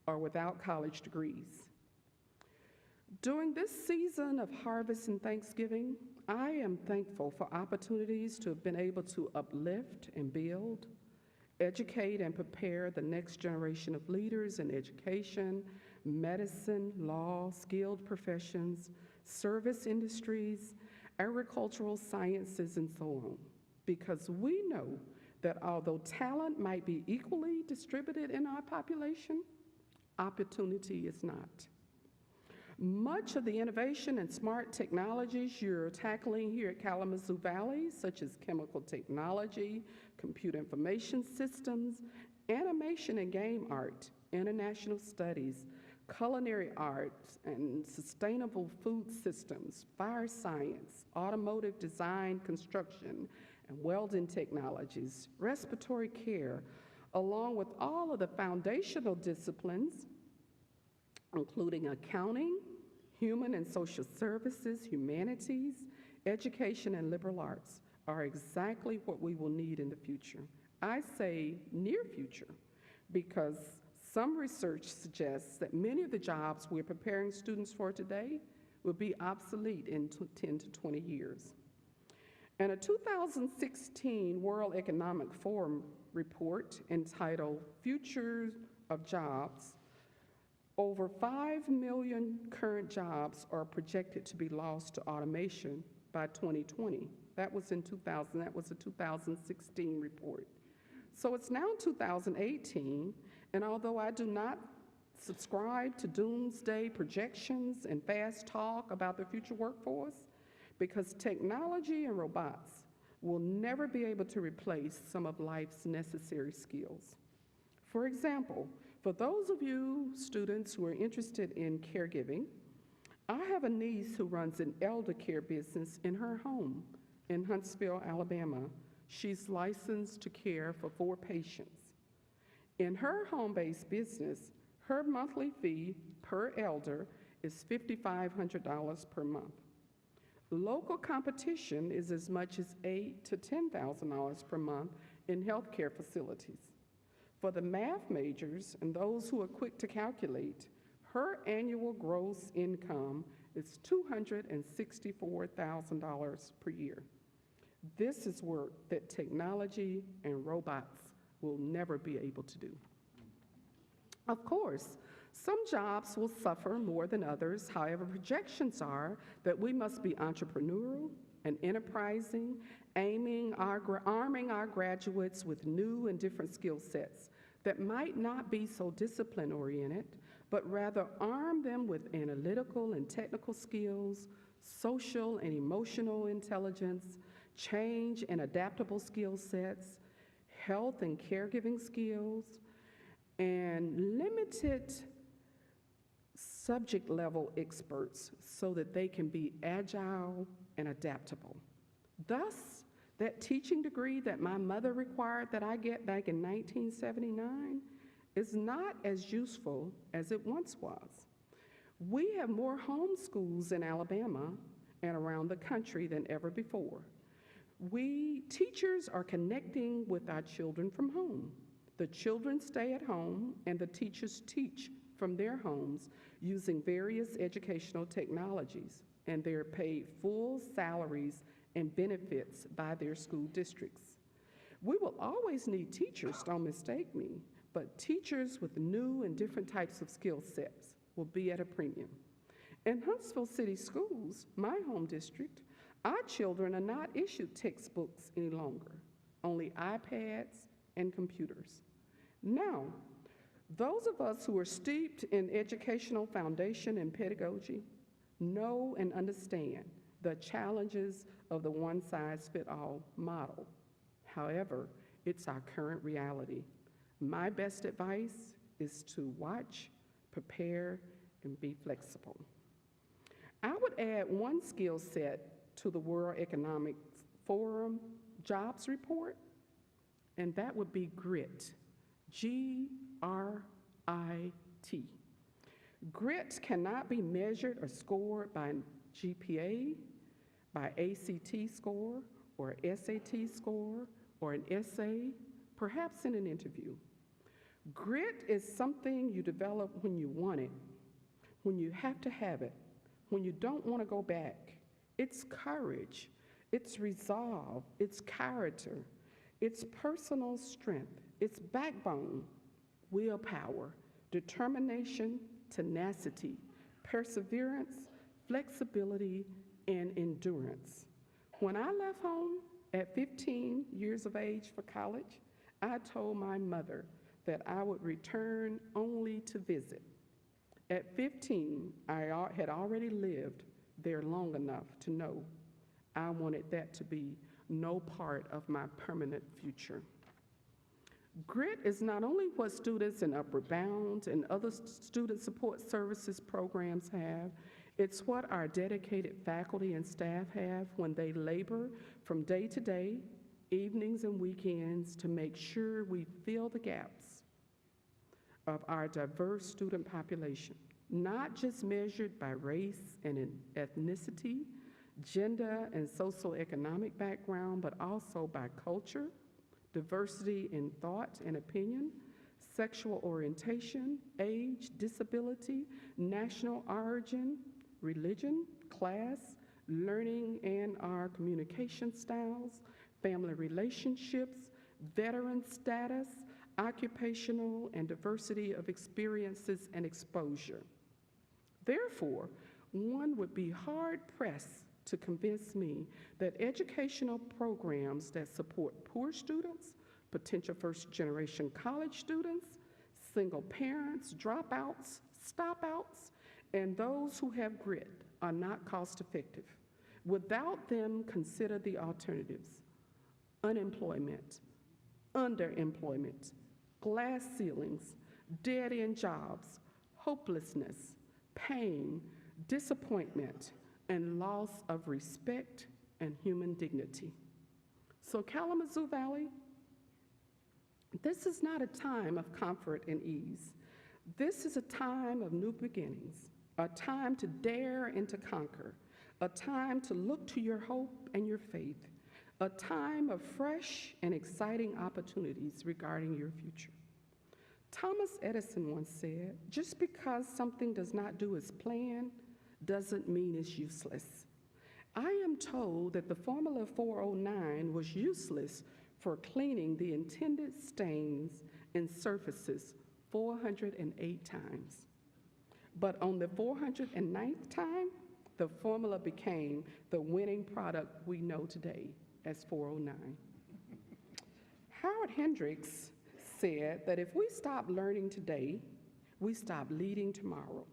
or without college degrees. During this season of harvest and Thanksgiving, I am thankful for opportunities to have been able to uplift and build, educate and prepare the next generation of leaders in education, medicine, law, skilled professions, service industries, agricultural sciences, and so on. Because we know that although talent might be equally distributed in our population, opportunity is not. Much of the innovation and smart technologies you're tackling here at Kalamazoo Valley, such as chemical technology, computer information systems, animation and game art, international studies, culinary arts and sustainable food systems, fire science, automotive design, construction, and welding technologies, respiratory care, along with all of the foundational disciplines, including accounting, human and social services, humanities, education, and liberal arts, are exactly what we will need in the future. I say near future because some research suggests that many of the jobs we're preparing students for today will be obsolete in 10 to 20 years. In a 2016 World Economic Forum report entitled Future of Jobs, over 5 million current jobs are projected to be lost to automation by 2020. That was a 2016 report. So it's now 2018, and although I do not subscribe to doomsday projections and fast talk about the future workforce, because technology and robots will never be able to replace some of life's necessary skills. For example, for those of you students who are interested in caregiving, I have a niece who runs an elder care business in her home in Huntsville, Alabama. She's licensed to care for 4 patients. In her home-based business, Her monthly fee per elder is $5,500 per month. Local competition is as much as $8,000 to $10,000 per month in healthcare facilities. For the math majors and those who are quick to calculate, her annual gross income is $264,000 per year. This is work that technology and robots will never be able to do. Of course, some jobs will suffer more than others. However, projections are that we must be entrepreneurial and enterprising, arming our graduates with new and different skill sets that might not be so discipline-oriented, but rather arm them with analytical and technical skills, social and emotional intelligence, change and adaptable skill sets, health and caregiving skills, and limited subject level experts so that they can be agile and adaptable. Thus, that teaching degree that my mother required that I get back in 1979 is not as useful as it once was. We have more homeschools in Alabama and around the country than ever before. We teachers are connecting with our children from home. The children stay at home and the teachers teach from their homes using various educational technologies, and they're paid full salaries and benefits by their school districts. We will always need teachers, don't mistake me, but teachers with new and different types of skill sets will be at a premium. In Huntsville City Schools, my home district, our children are not issued textbooks any longer, only iPads and computers. Now, those of us who are steeped in educational foundation and pedagogy know and understand the challenges of the one-size-fits-all model. However, it's our current reality. My best advice is to watch, prepare, and be flexible. I would add one skill set to the World Economic Forum jobs report, and that would be grit, G-R-I-T. Grit cannot be measured or scored by GPA, by ACT score, or SAT score, or an essay, perhaps in an interview. Grit is something you develop when you want it, when you have to have it, when you don't want to go back. It's courage, it's resolve, it's character, it's personal strength, it's backbone, willpower, determination, tenacity, perseverance, flexibility, and endurance. When I left home at 15 years of age for college, I told my mother that I would return only to visit. At 15, I had already lived there long enough to know I wanted that to be no part of my permanent future. Grit is not only what students in Upward Bound and other student support services programs have, it's what our dedicated faculty and staff have when they labor from day to day, evenings and weekends, to make sure we fill the gaps of our diverse student population, not just measured by race and ethnicity, gender and socioeconomic background, but also by culture, diversity in thought and opinion, sexual orientation, age, disability, national origin, religion, class, learning and our communication styles, family relationships, veteran status, occupational and diversity of experiences and exposure. Therefore, one would be hard-pressed to convince me that educational programs that support poor students, potential first-generation college students, single parents, dropouts, stopouts, and those who have grit are not cost-effective. Without them, consider the alternatives: unemployment, underemployment, glass ceilings, dead-end jobs, hopelessness, pain, disappointment, and loss of respect and human dignity. So Kalamazoo Valley, this is not a time of comfort and ease. This is a time of new beginnings, a time to dare and to conquer, a time to look to your hope and your faith, a time of fresh and exciting opportunities regarding your future. Thomas Edison once said, "Just because something does not do as planned doesn't mean it's useless." I am told that the Formula 409 was useless for cleaning the intended stains in surfaces 408 times. But on the 409th time, the formula became the winning product we know today as 409. Howard Hendricks said that if we stop learning today, we stop leading tomorrow.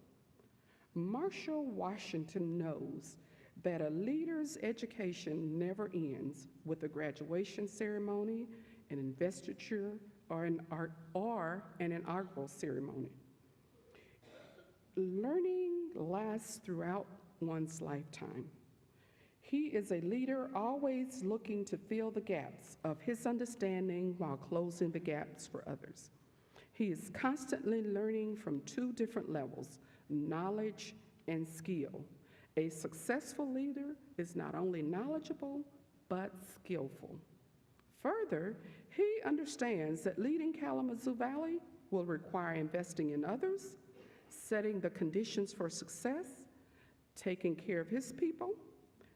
Marshall Washington knows that a leader's education never ends with a graduation ceremony, an investiture, or an inaugural ceremony. Learning lasts throughout one's lifetime. He is a leader always looking to fill the gaps of his understanding while closing the gaps for others. He is constantly learning from two different levels, knowledge and skill. A successful leader is not only knowledgeable, but skillful. Further, he understands that leading Kalamazoo Valley will require investing in others, setting the conditions for success, taking care of his people,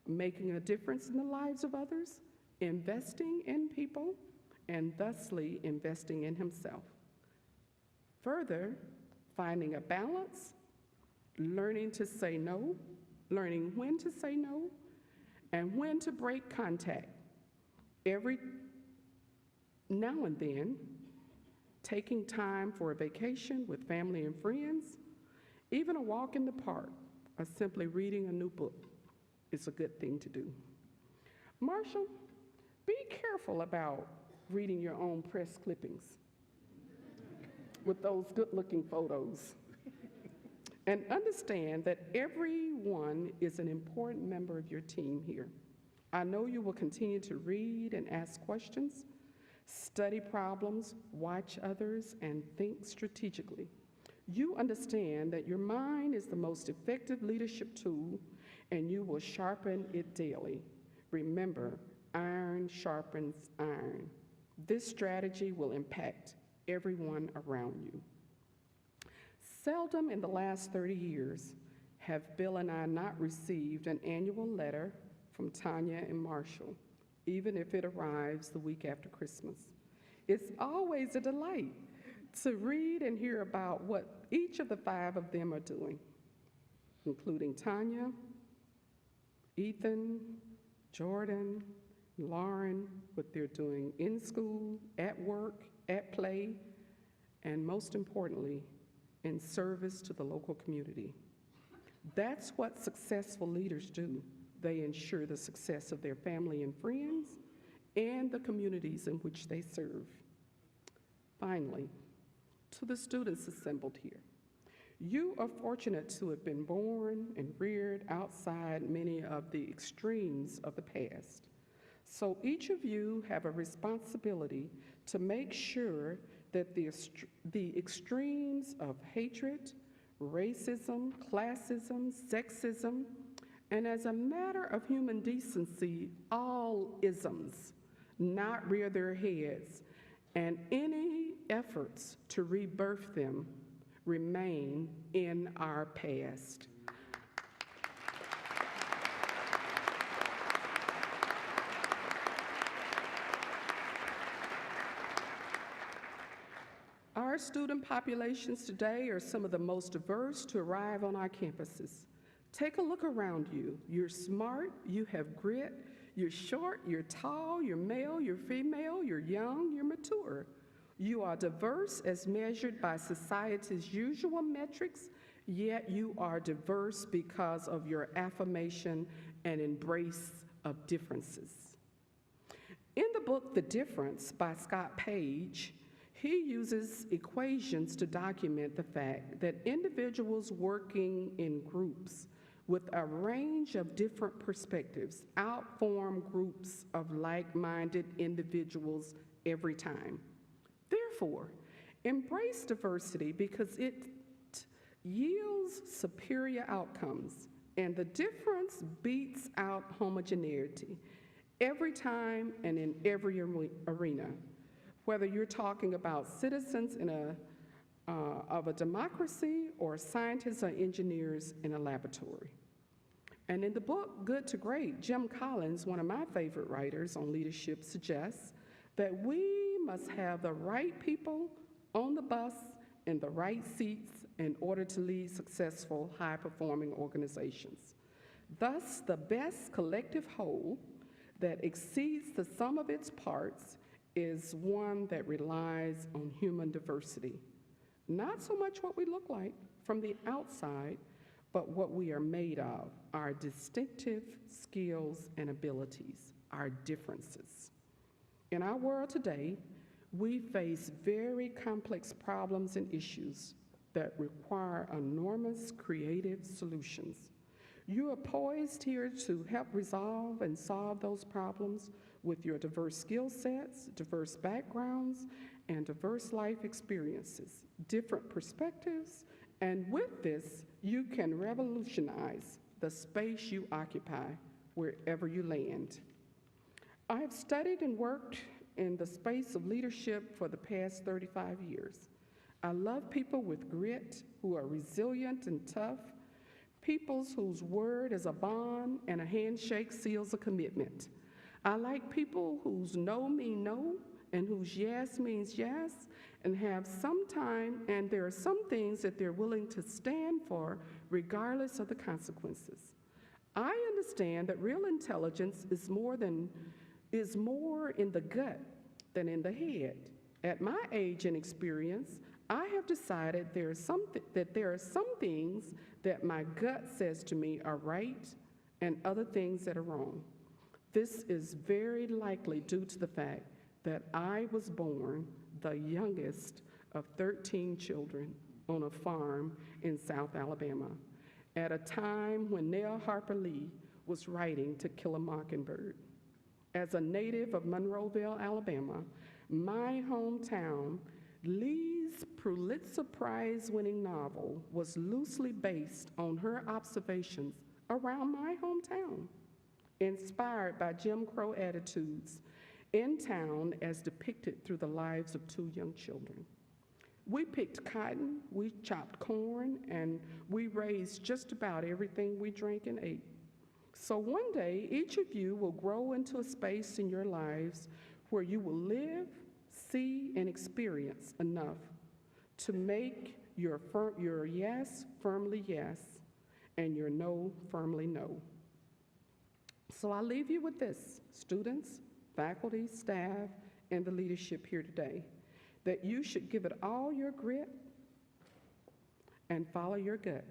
making a difference in the lives of others, investing in people, and thusly investing in himself. Further, finding a balance, learning to say no, learning when to say no, and when to break contact. Every now and then, taking time for a vacation with family and friends, even a walk in the park, or simply reading a new book is a good thing to do. Marshall, be careful about reading your own press clippings with those good-looking photos. And understand that everyone is an important member of your team here. I know you will continue to read and ask questions, study problems, watch others, and think strategically. You understand that your mind is the most effective leadership tool, and you will sharpen it daily. Remember, iron sharpens iron. This strategy will impact everyone around you. Seldom in the last 30 years have Bill and I not received an annual letter from Tanya and Marshall, even if it arrives the week after Christmas. It's always a delight to read and hear about what each of the 5 of them are doing, including Tanya, Ethan, Jordan, Lauren, what they're doing in school, at work, at play, and most importantly, in service to the local community. That's what successful leaders do. They ensure the success of their family and friends and the communities in which they serve. Finally, to the students assembled here, you are fortunate to have been born and reared outside many of the extremes of the past. So each of you have a responsibility to make sure that the extremes of hatred, racism, classism, sexism, and as a matter of human decency, all isms not rear their heads, and any efforts to rebirth them remain in our past. Our student populations today are some of the most diverse to arrive on our campuses. Take a look around you. You're smart, you have grit, you're short, you're tall, you're male, you're female, you're young, you're mature. You are diverse as measured by society's usual metrics, yet you are diverse because of your affirmation and embrace of differences. In the book, The Difference by Scott Page, he uses equations to document the fact that individuals working in groups with a range of different perspectives outform groups of like-minded individuals every time. Therefore, Embrace diversity because it yields superior outcomes, and the difference beats out homogeneity every time and in every arena. Whether you're talking about citizens of a democracy or scientists or engineers in a laboratory. And in the book, Good to Great, Jim Collins, one of my favorite writers on leadership, suggests that we must have the right people on the bus in the right seats in order to lead successful, high-performing organizations. Thus, the best collective whole that exceeds the sum of its parts is one that relies on human diversity. Not so much what we look like from the outside, but what we are made of, our distinctive skills and abilities, our differences. In our world today, we face very complex problems and issues that require enormous creative solutions. You are poised here to help resolve and solve those problems with your diverse skill sets, diverse backgrounds, and diverse life experiences, different perspectives, and with this, you can revolutionize the space you occupy wherever you land. I have studied and worked in the space of leadership for the past 35 years. I love people with grit, who are resilient and tough, peoples whose word is a bond and a handshake seals a commitment. I like people whose no mean no and whose yes means yes, and have some time, and there are some things that they're willing to stand for regardless of the consequences. I understand that real intelligence is more in the gut than in the head. At my age and experience, I have decided that there are some things that my gut says to me are right and other things that are wrong. This is very likely due to the fact that I was born the youngest of 13 children on a farm in South Alabama at a time when Nell Harper Lee was writing To Kill a Mockingbird. As a native of Monroeville, Alabama, my hometown, Lee's Pulitzer Prize-winning novel was loosely based on her observations around my hometown, inspired by Jim Crow attitudes in town as depicted through the lives of two young children. We picked cotton, we chopped corn, and we raised just about everything we drank and ate. So one day, each of you will grow into a space in your lives where you will live, see, and experience enough to make your yes firmly yes and your no firmly no. So I leave you with this, students, faculty, staff, and the leadership here today, that you should give it all your grit and follow your gut.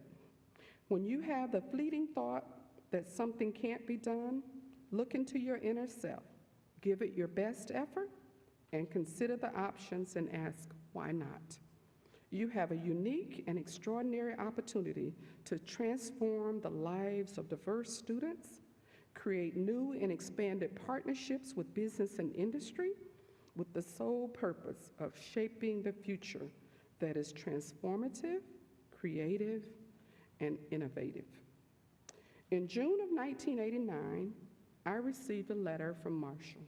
When you have the fleeting thought that something can't be done, look into your inner self, give it your best effort, and consider the options and ask, why not? You have a unique and extraordinary opportunity to transform the lives of diverse students, create new and expanded partnerships with business and industry with the sole purpose of shaping the future that is transformative, creative, and innovative. In June of 1989, I received a letter from Marshall.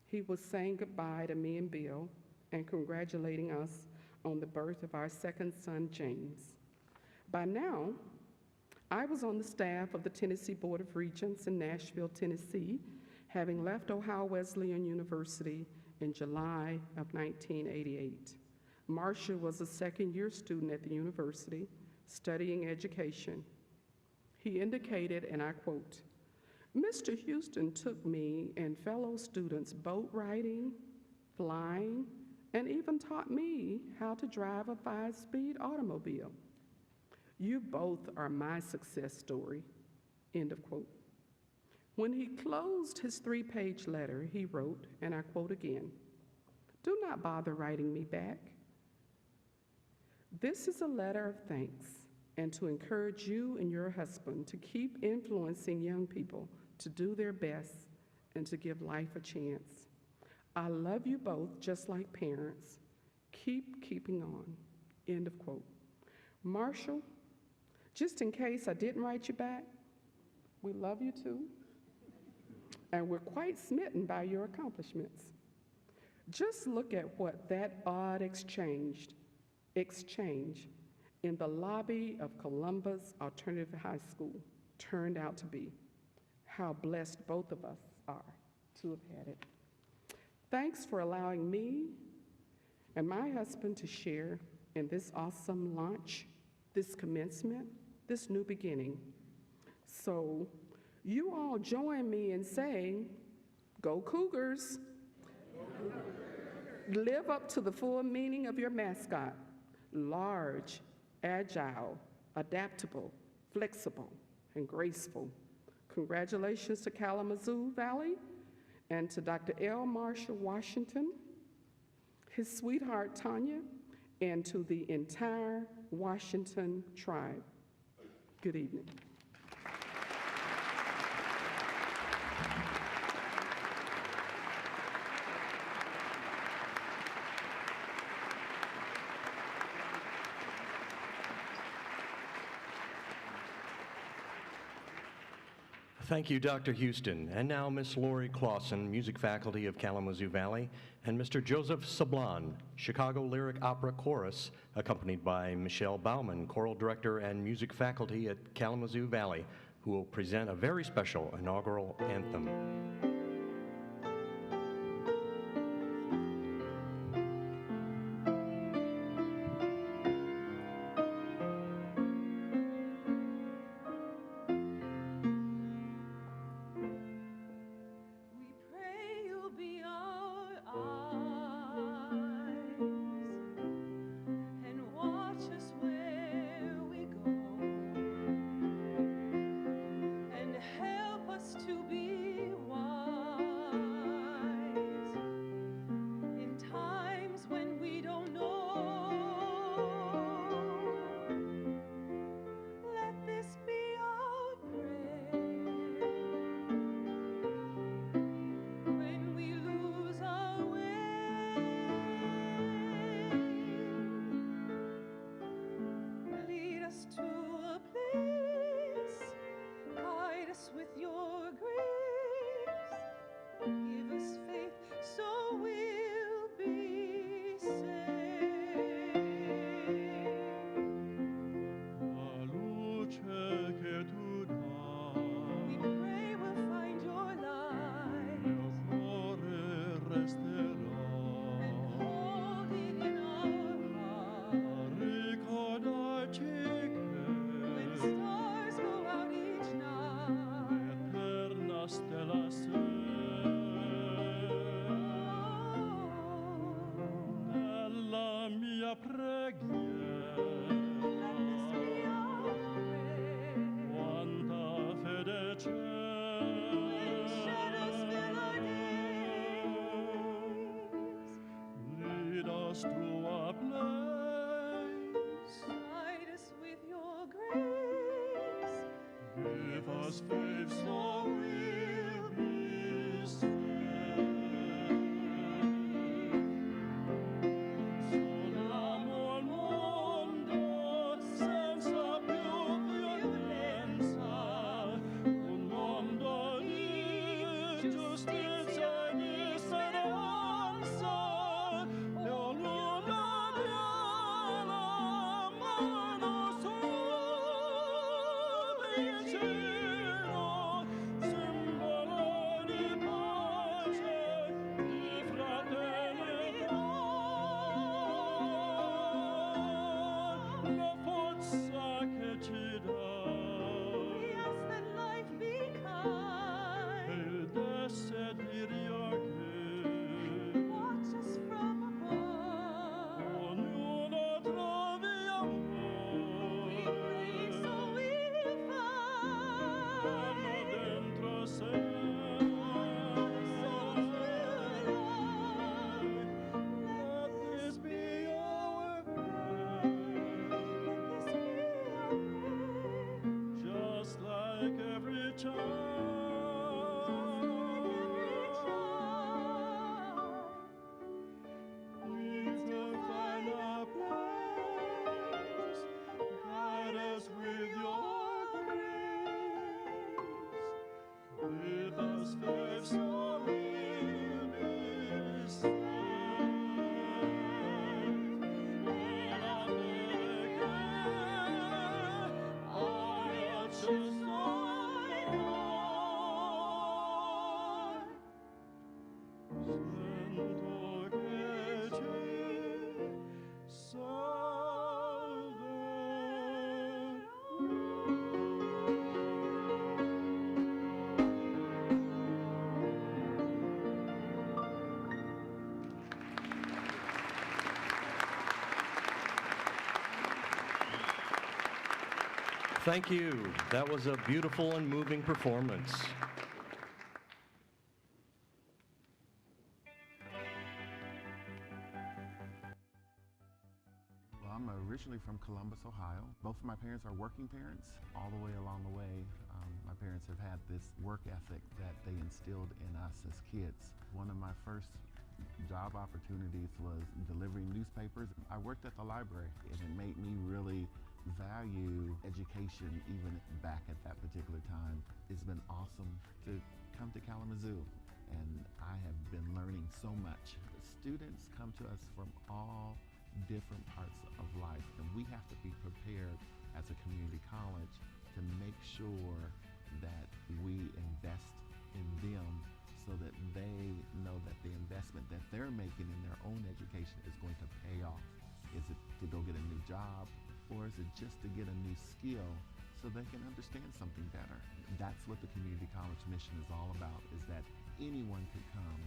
He was saying goodbye to me and Bill and congratulating us on the birth of our second son, James. By now, I was on the staff of the Tennessee Board of Regents in Nashville, Tennessee, having left Ohio Wesleyan University in July of 1988. Marcia was a second-year student at the university, studying education. He indicated, and I quote, "Mr. Houston took me and fellow students boat riding, flying, and even taught me how to drive a 5-speed automobile. You both are my success story," end of quote. When he closed his 3-page letter, he wrote, and I quote again, "Do not bother writing me back. This is a letter of thanks and to encourage you and your husband to keep influencing young people to do their best and to give life a chance. I love you both just like parents, Keep keeping on. End of quote. Marshall, just in case I didn't write you back, we love you too, and we're quite smitten by your accomplishments. Just look at what that odd exchange in the lobby of Columbus Alternative High School turned out to be. How blessed both of us are to have had it. Thanks for allowing me and my husband to share in this awesome launch, this commencement, this new beginning. So you all join me in saying, go Cougars. Live up to the full meaning of your mascot: large, agile, adaptable, flexible, and graceful. Congratulations to Kalamazoo Valley and to Dr. L. Marshall Washington, his sweetheart Tanya, and to the entire Washington tribe. Good evening. Thank you, Dr. Houston. And now Miss Lori Clausen, music faculty of Kalamazoo Valley, and Mr. Joseph Sablon, Chicago Lyric Opera Chorus, accompanied by Michelle Bauman, choral director and music faculty at Kalamazoo Valley, who will present a very special inaugural anthem. Thank you. That was a beautiful and moving performance. Well, I'm originally from Columbus, Ohio. Both of my parents are working parents. All the way along the way, my parents have had this work ethic that they instilled in us as kids. One of my first job opportunities was delivering newspapers. I worked at the library, and it made me really value education even back at that particular time. It's been awesome to come to Kalamazoo, and I have been learning so much. Students come to us from all different parts of life, and we have to be prepared as a community college to make sure that we invest in them so that they know that the investment that they're making in their own education is going to pay off. Is it to go get a new job, or is it just to get a new skill so they can understand something better? That's what the community college mission is all about, is that anyone could come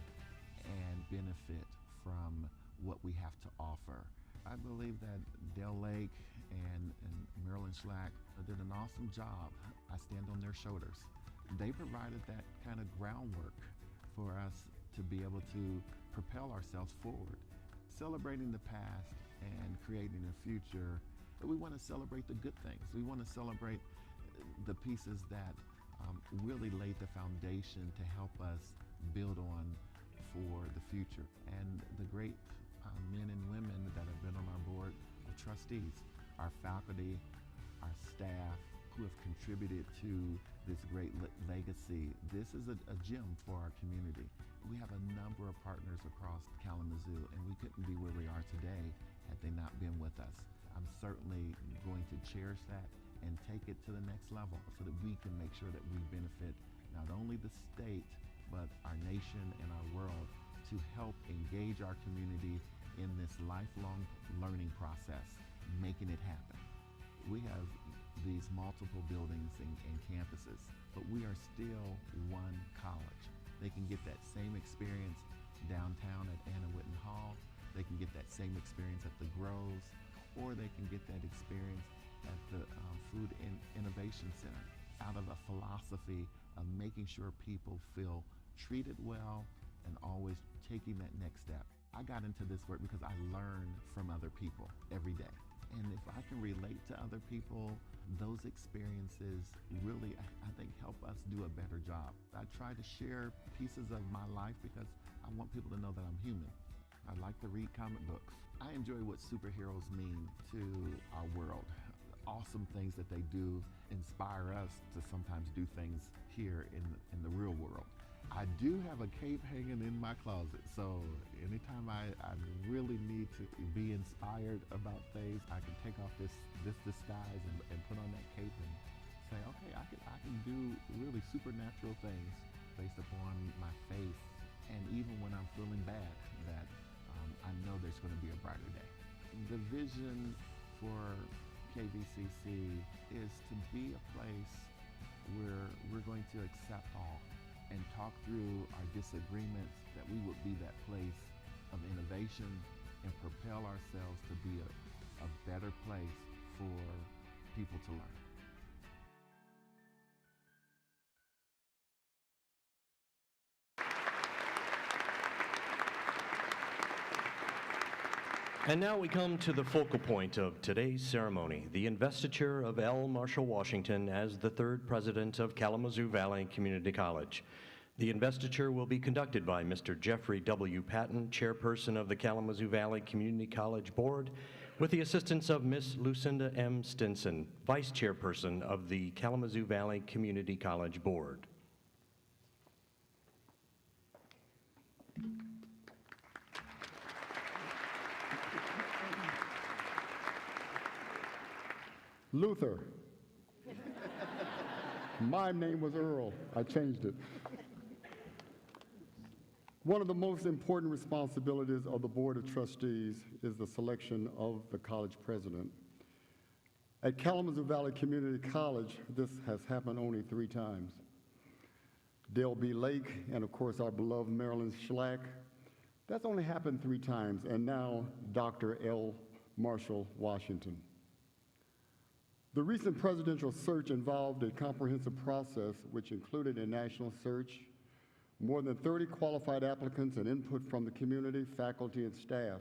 and benefit from what we have to offer. I believe that Dale Lake and Marilyn Schlack did an awesome job. I stand on their shoulders. They provided that kind of groundwork for us to be able to propel ourselves forward. Celebrating the past and creating a future, we want to celebrate the good things. We want to celebrate the pieces that really laid the foundation to help us build on for the future. And the great men and women that have been on our board of trustees, our faculty, our staff, who have contributed to this great legacy. This is a gem for our community. We have a number of partners across Kalamazoo, and we couldn't be where we are today had they not been with us. I'm certainly going to cherish that and take it to the next level so that we can make sure that we benefit not only the state, but our nation and our world to help engage our community in this lifelong learning process, making it happen. We have these multiple buildings and campuses, but we are still one college. They can get that same experience downtown at Anna Whitten Hall, they can get that same experience at the Groves, or they can get that experience at the Food Innovation Center, out of a philosophy of making sure people feel treated well and always taking that next step. I got into this work because I learn from other people every day. And if I can relate to other people, those experiences really, I think, help us do a better job. I try to share pieces of my life because I want people to know that I'm human. I like to read comic books. I enjoy what superheroes mean to our world. Awesome things that they do inspire us to sometimes do things here in the real world. I do have a cape hanging in my closet, so anytime I really need to be inspired about things, I can take off this disguise and put on that cape and say, okay, I can do really supernatural things based upon my faith. And even when I'm feeling bad, that I know there's going to be a brighter day. The vision for KVCC is to be a place where we're going to accept all and talk through our disagreements, that we would be that place of innovation and propel ourselves to be a better place for people to learn. And now we come to the focal point of today's ceremony, the investiture of L. Marshall Washington as the third president of Kalamazoo Valley Community College. The investiture will be conducted by Mr. Jeffrey W. Patton, chairperson of the Kalamazoo Valley Community College Board, with the assistance of Ms. Lucinda M. Stinson, vice chairperson of the Kalamazoo Valley Community College Board. Luther. My name was Earl. I changed it. One of the most important responsibilities of the Board of Trustees is the selection of the college president. At Kalamazoo Valley Community College, this has happened only 3 times. Dale B. Lake, and of course our beloved Marilyn Schlack. That's only happened 3 times, and now Dr. L. Marshall Washington. The recent presidential search involved a comprehensive process which included a national search, more than 30 qualified applicants, and input from the community, faculty, and staff.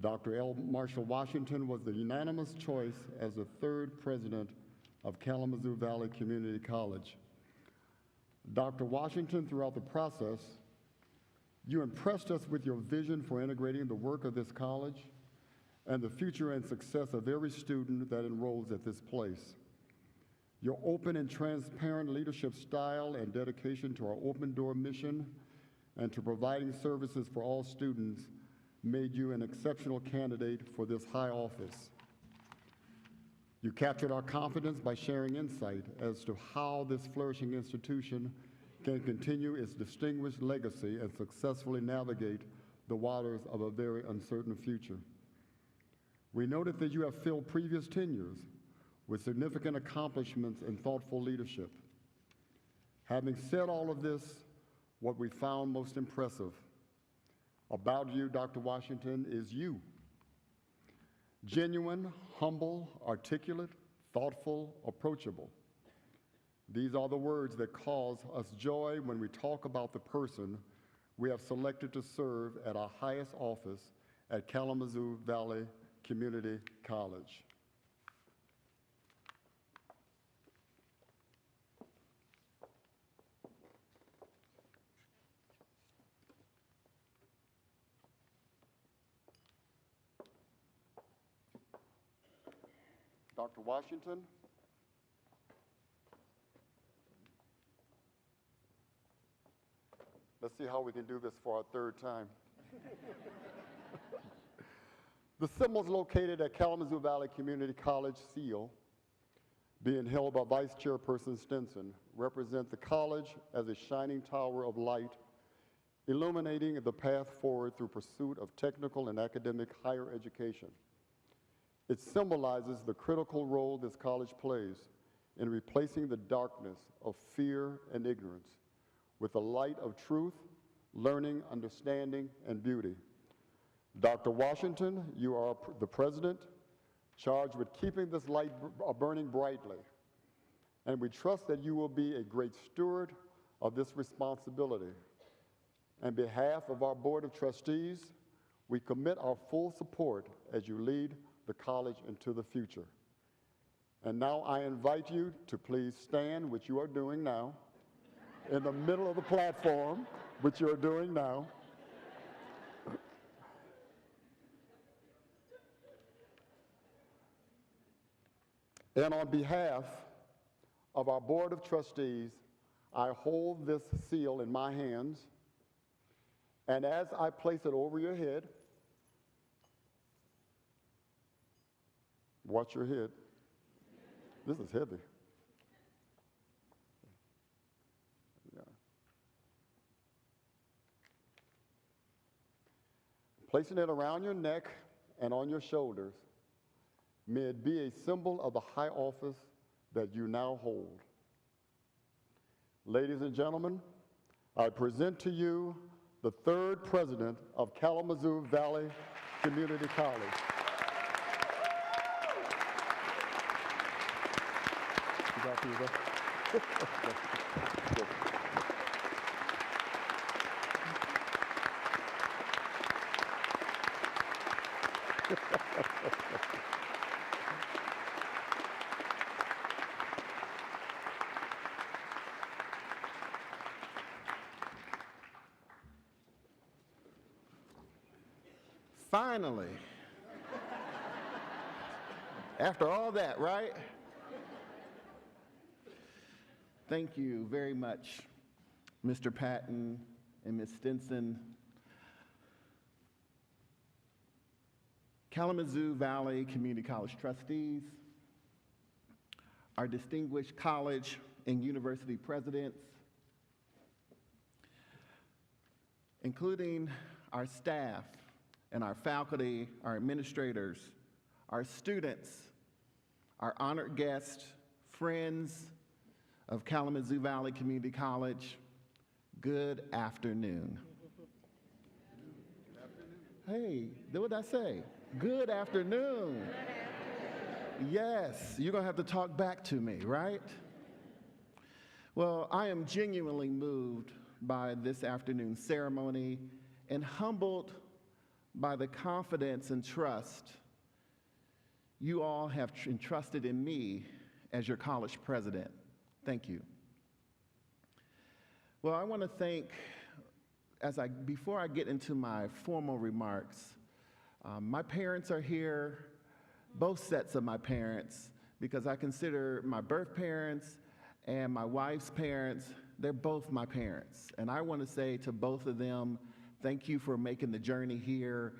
Dr. L. Marshall Washington was the unanimous choice as the third president of Kalamazoo Valley Community College. Dr. Washington, throughout the process, you impressed us with your vision for integrating the work of this college and the future and success of every student that enrolls at this place. Your open and transparent leadership style and dedication to our open door mission and to providing services for all students made you an exceptional candidate for this high office. You captured our confidence by sharing insight as to how this flourishing institution can continue its distinguished legacy and successfully navigate the waters of a very uncertain future. We noted that you have filled previous tenures with significant accomplishments and thoughtful leadership. Having said all of this, what we found most impressive about you, Dr. Washington, is you. Genuine, humble, articulate, thoughtful, approachable. These are the words that cause us joy when we talk about the person we have selected to serve at our highest office at Kalamazoo Valley Community College. Dr. Washington, let's see how we can do this for our third time. The symbols located at Kalamazoo Valley Community College seal, being held by Vice Chairperson Stinson, represent the college as a shining tower of light, illuminating the path forward through pursuit of technical and academic higher education. It symbolizes the critical role this college plays in replacing the darkness of fear and ignorance with the light of truth, learning, understanding, and beauty. Dr. Washington, you are the president, charged with keeping this light burning brightly, and we trust that you will be a great steward of this responsibility. On behalf of our Board of Trustees, we commit our full support as you lead the college into the future. And now I invite you to please stand, which you are doing now, in the middle of the platform, which you are doing now. And on behalf of our Board of Trustees, I hold this seal in my hands, and as I place it over your head, watch your head. This is heavy. Yeah. Placing it around your neck and on your shoulders, may it be a symbol of the high office that you now hold. Ladies and gentlemen, I present to you the third president of Kalamazoo Valley Community College. Finally, after all that, right? Thank you very much, Mr. Patton and Ms. Stinson. Kalamazoo Valley Community College trustees, our distinguished college and university presidents, including our staff and our faculty, our administrators, our students, our honored guests, friends of Kalamazoo Valley Community College, good afternoon. Hey, what did I say? Good afternoon. Yes, you're going to have to talk back to me, right? Well, I am genuinely moved by this afternoon's ceremony and humbled by the confidence and trust you all have entrusted in me as your college president. Thank you. Well, I want to thank, before I get into my formal remarks, my parents are here, both sets of my parents, because I consider my birth parents and my wife's parents, they're both my parents. And I want to say to both of them, thank you for making the journey here.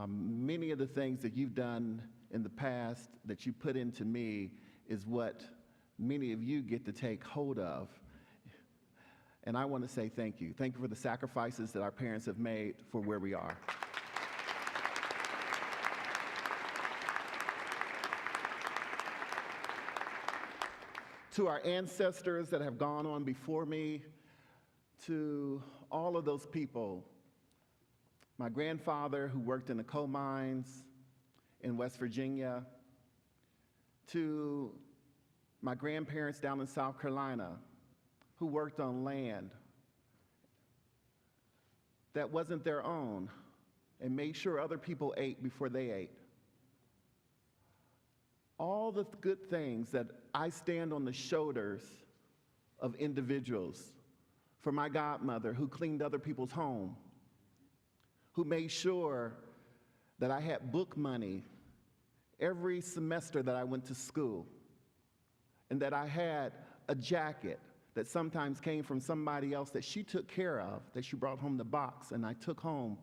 Many of the things that you've done in the past that you put into me is what many of you get to take hold of. And I want to say thank you. Thank you for the sacrifices that our parents have made for where we are. To our ancestors that have gone on before me, to all of those people, my grandfather who worked in the coal mines in West Virginia, to my grandparents down in South Carolina who worked on land that wasn't their own and made sure other people ate before they ate. All the good things that I stand on the shoulders of individuals. For my godmother who cleaned other people's home, who made sure that I had book money every semester that I went to school, and that I had a jacket that sometimes came from somebody else that she took care of, that she brought home the box, and I took home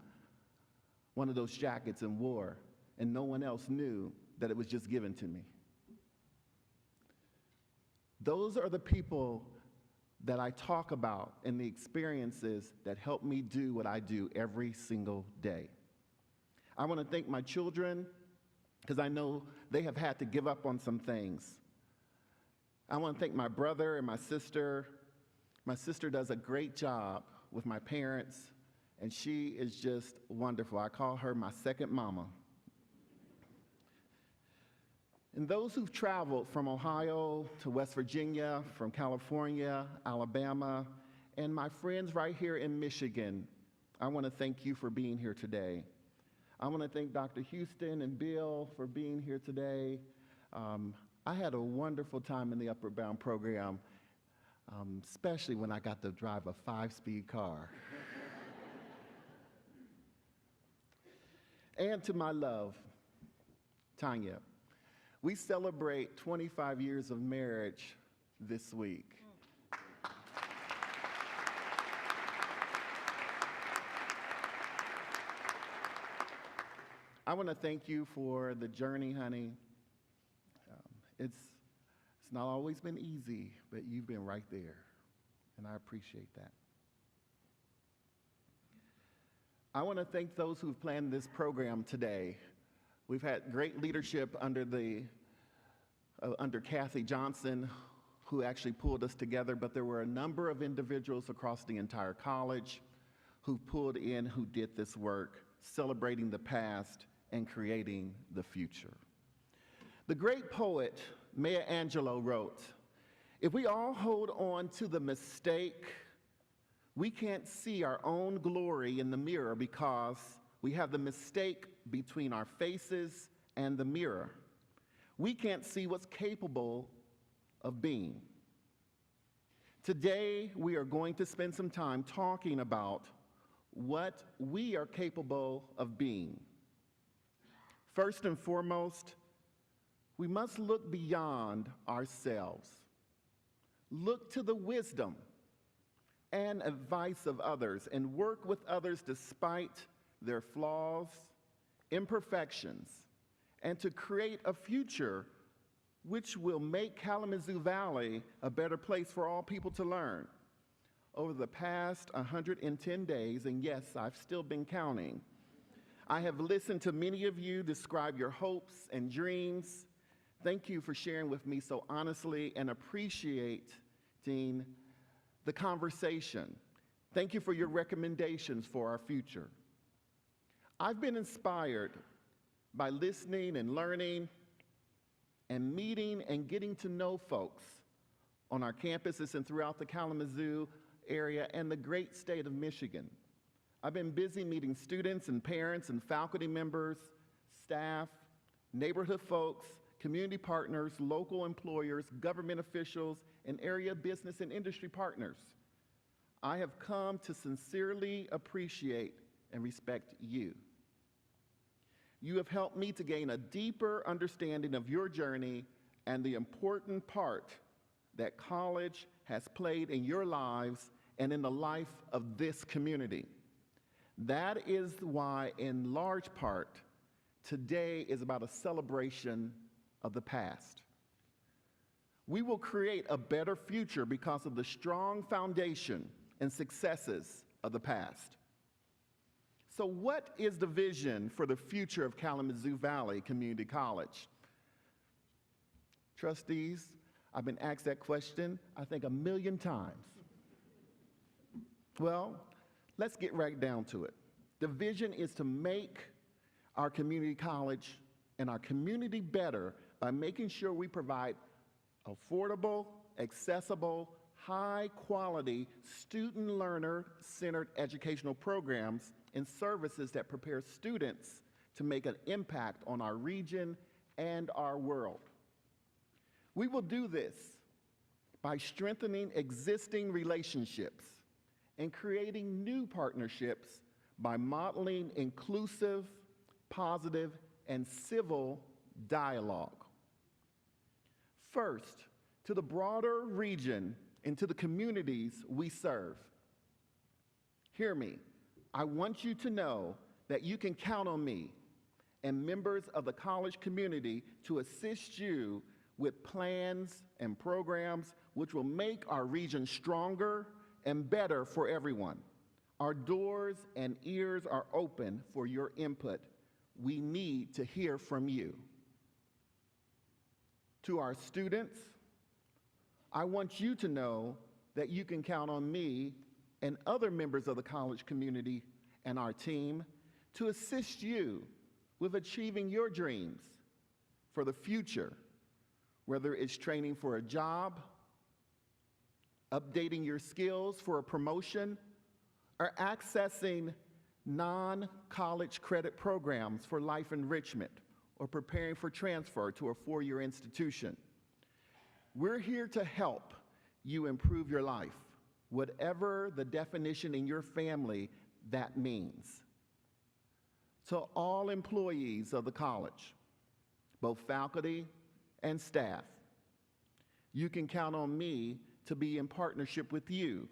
one of those jackets and wore, and no one else knew that it was just given to me. Those are the people that I talk about and the experiences that help me do what I do every single day. I want to thank my children because I know they have had to give up on some things. I want to thank my brother and my sister. My sister does a great job with my parents, and she is just wonderful. I call her my second mama. And those who've traveled from Ohio to West Virginia, from California, Alabama, and my friends right here in Michigan, I want to thank you for being here today. I want to thank Dr. Houston and Bill for being here today. I had a wonderful time in the Upward Bound program, especially when I got to drive a 5-speed car. And to my love, Tanya. We celebrate 25 years of marriage this week. I want to thank you for the journey, honey. It's not always been easy, but you've been right there, and I appreciate that. I want to thank those who've planned this program today. We've had great leadership under Kathy Johnson, who actually pulled us together, but there were a number of individuals across the entire college who pulled in, who did this work, celebrating the past and creating the future. The great poet Maya Angelou wrote, "If we all hold on to the mistake, we can't see our own glory in the mirror because we have the mistake between our faces and the mirror. We can't see what's capable of being." Today, we are going to spend some time talking about what we are capable of being. First and foremost, we must look beyond ourselves. Look to the wisdom and advice of others and work with others despite their flaws, imperfections, and to create a future which will make Kalamazoo Valley a better place for all people to learn. Over the past 110 days, and yes, I've still been counting, I have listened to many of you describe your hopes and dreams. Thank you for sharing with me so honestly and appreciating the conversation. Thank you for your recommendations for our future. I've been inspired by listening and learning and meeting and getting to know folks on our campuses and throughout the Kalamazoo area and the great state of Michigan. I've been busy meeting students and parents and faculty members, staff, neighborhood folks, community partners, local employers, government officials, and area business and industry partners. I have come to sincerely appreciate and respect you. You have helped me to gain a deeper understanding of your journey and the important part that college has played in your lives and in the life of this community. That is why, in large part, today is about a celebration of the past. We will create a better future because of the strong foundation and successes of the past. So what is the vision for the future of Kalamazoo Valley Community College? Trustees, I've been asked that question, I think, 1,000,000 times. Well, let's get right down to it. The vision is to make our community college and our community better by making sure we provide affordable, accessible, high-quality, student learner-centered educational programs and services that prepare students to make an impact on our region and our world. We will do this by strengthening existing relationships and creating new partnerships by modeling inclusive, positive, and civil dialogue. First, to the broader region and to the communities we serve. Hear me. I want you to know that you can count on me and members of the college community to assist you with plans and programs which will make our region stronger and better for everyone. Our doors and ears are open for your input. We need to hear from you. To our students, I want you to know that you can count on me and other members of the college community and our team to assist you with achieving your dreams for the future, whether it's training for a job, updating your skills for a promotion, or accessing non-college credit programs for life enrichment, or preparing for transfer to a four-year institution. We're here to help you improve your life, whatever the definition in your family that means. To all employees of the college, both faculty and staff, you can count on me to be in partnership with you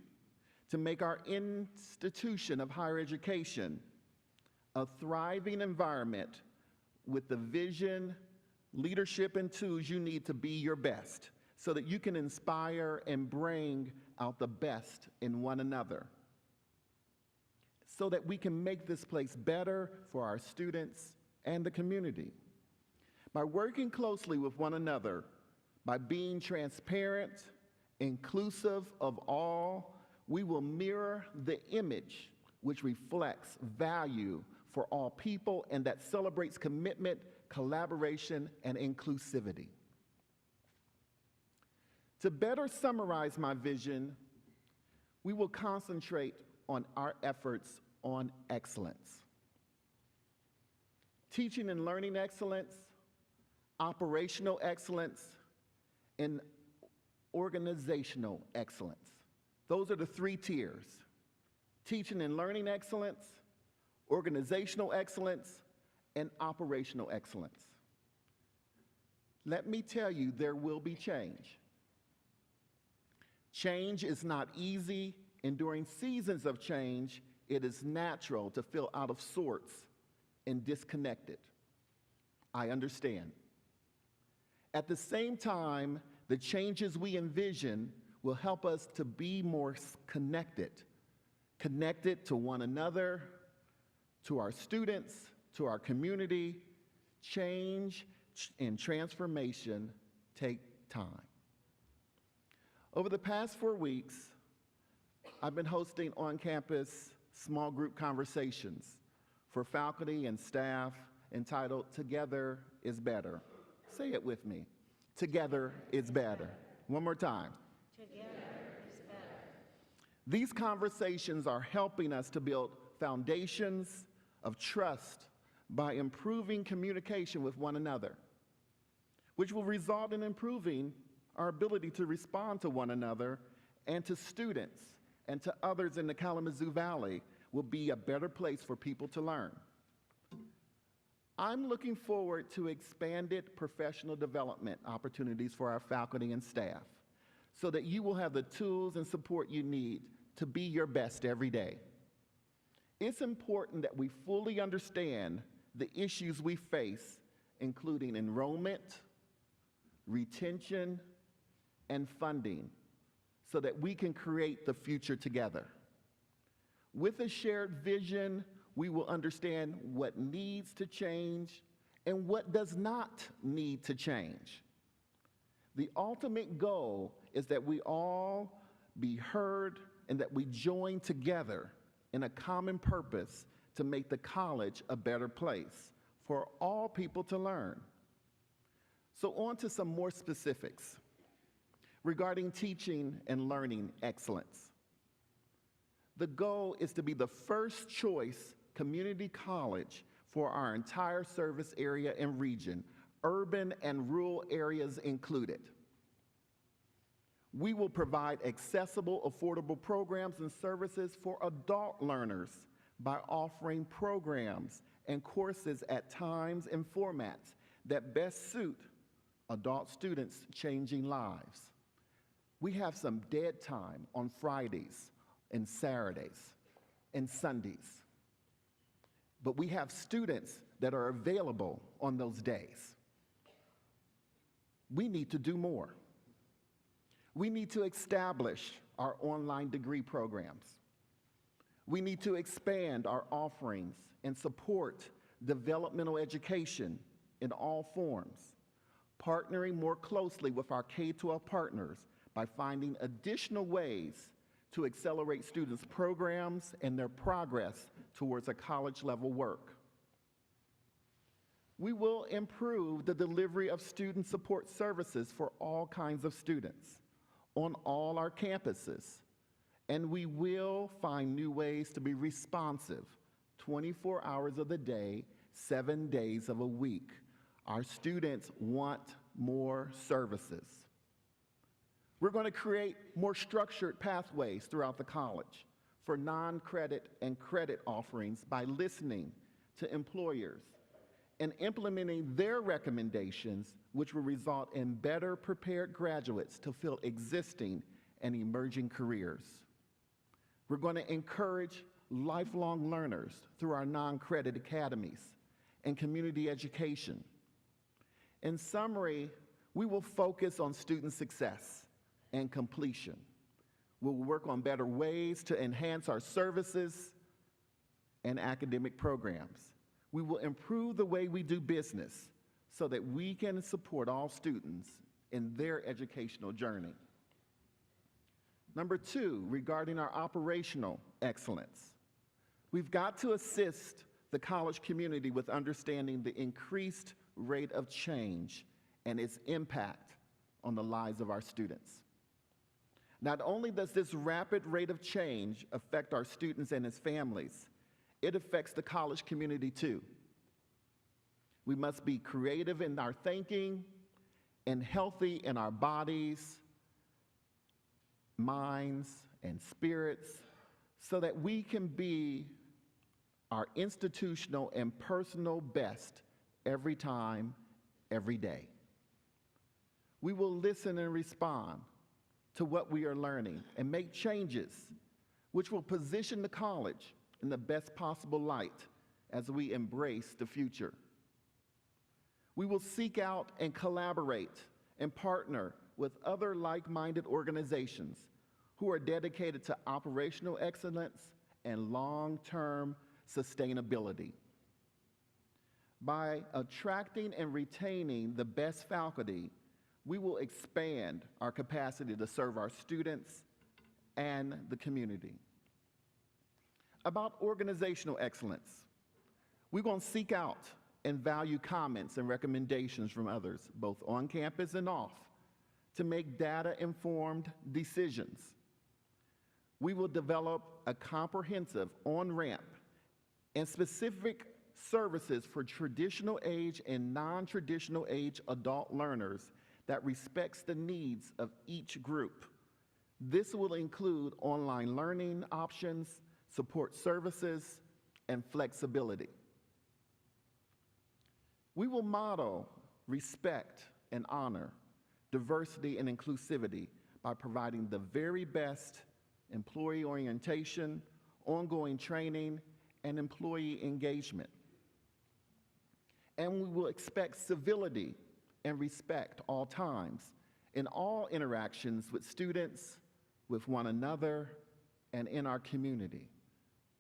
to make our institution of higher education a thriving environment with the vision, leadership, and tools you need to be your best so that you can inspire and bring out the best in one another so that we can make this place better for our students and the community. By working closely with one another, by being transparent, inclusive of all, we will mirror the image which reflects value for all people and that celebrates commitment, collaboration, and inclusivity. To better summarize my vision, we will concentrate on our efforts on excellence. Teaching and learning excellence, operational excellence, and organizational excellence. Those are the three tiers. Teaching and learning excellence, organizational excellence, and operational excellence. Let me tell you, there will be change. Change is not easy, and during seasons of change, it is natural to feel out of sorts and disconnected. I understand. At the same time, the changes we envision will help us to be more connected to one another, to our students, to our community. Change and transformation take time. Over the past 4 weeks, I've been hosting on-campus small group conversations for faculty and staff entitled Together is Better. Say it with me. Together is better. One more time. Together is better. These conversations are helping us to build foundations of trust by improving communication with one another, which will result in improving our ability to respond to one another and to students and to others in the Kalamazoo Valley will be a better place for people to learn. I'm looking forward to expanded professional development opportunities for our faculty and staff so that you will have the tools and support you need to be your best every day. It's important that we fully understand the issues we face, including enrollment, retention, and funding, so that we can create the future together. With a shared vision, we will understand what needs to change and what does not need to change. The ultimate goal is that we all be heard and that we join together in a common purpose to make the college a better place for all people to learn. So on to some more specifics regarding teaching and learning excellence. The goal is to be the first choice community college for our entire service area and region, urban and rural areas included. We will provide accessible, affordable programs and services for adult learners by offering programs and courses at times and formats that best suit adult students' changing lives. We have some dead time on Fridays and Saturdays and Sundays, but we have students that are available on those days. We need to do more. We need to establish our online degree programs. We need to expand our offerings and support developmental education in all forms, partnering more closely with our K-12 partners by finding additional ways to accelerate students' programs and their progress towards a college-level work. We will improve the delivery of student support services for all kinds of students on all our campuses, and we will find new ways to be responsive 24 hours of the day, 7 days of a week. Our students want more services. We're going to create more structured pathways throughout the college for non-credit and credit offerings by listening to employers and implementing their recommendations, which will result in better prepared graduates to fill existing and emerging careers. We're going to encourage lifelong learners through our non-credit academies and community education. In summary, we will focus on student success and completion. We'll work on better ways to enhance our services and academic programs. We will improve the way we do business so that we can support all students in their educational journey. Number two, regarding our operational excellence, we've got to assist the college community with understanding the increased rate of change and its impact on the lives of our students. Not only does this rapid rate of change affect our students and his families, it affects the college community too. We must be creative in our thinking and healthy in our bodies, minds, and spirits so that we can be our institutional and personal best every time, every day. We will listen and respond to what we are learning and make changes which will position the college in the best possible light as we embrace the future. We will seek out and collaborate and partner with other like-minded organizations who are dedicated to operational excellence and long-term sustainability. By attracting and retaining the best faculty, we will expand our capacity to serve our students and the community. About organizational excellence, we're going to seek out and value comments and recommendations from others, both on campus and off, to make data-informed decisions. We will develop a comprehensive on-ramp and specific services for traditional age and non-traditional age adult learners that respects the needs of each group. This will include online learning options, support services, and flexibility. We will model, respect, and honor diversity and inclusivity by providing the very best employee orientation, ongoing training, and employee engagement. And we will expect civility and respect all times in all interactions with students, with one another, and in our community.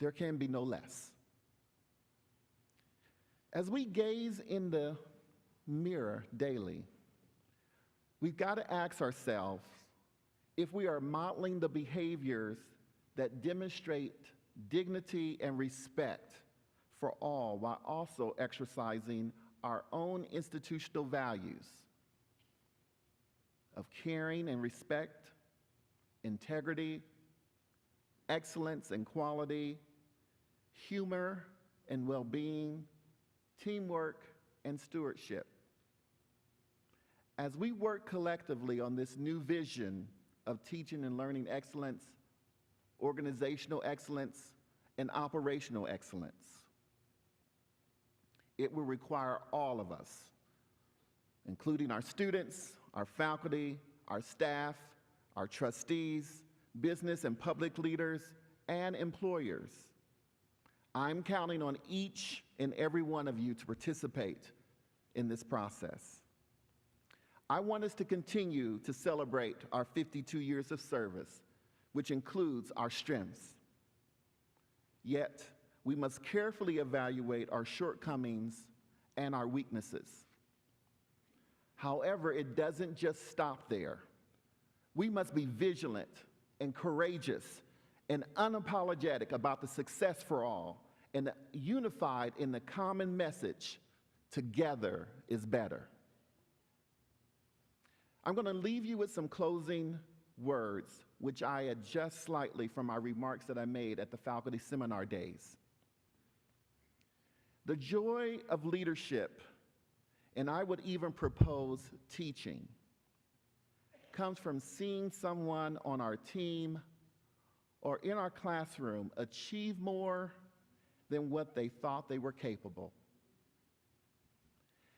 There can be no less. As we gaze in the mirror daily, we've got to ask ourselves if we are modeling the behaviors that demonstrate dignity and respect for all while also exercising our own institutional values of caring and respect, integrity, excellence and quality, humor and well-being, teamwork and stewardship. As we work collectively on this new vision of teaching and learning excellence, organizational excellence, and operational excellence, it will require all of us, including our students, our faculty, our staff, our trustees, business and public leaders, and employers. I'm counting on each and every one of you to participate in this process. I want us to continue to celebrate our 52 years of service, which includes our strengths. Yet, we must carefully evaluate our shortcomings and our weaknesses. However, it doesn't just stop there. We must be vigilant and courageous and unapologetic about the success for all and unified in the common message, together is better. I'm going to leave you with some closing words, which I adjust slightly from my remarks that I made at the faculty seminar days. The joy of leadership, and I would even propose teaching, comes from seeing someone on our team or in our classroom achieve more than what they thought they were capable.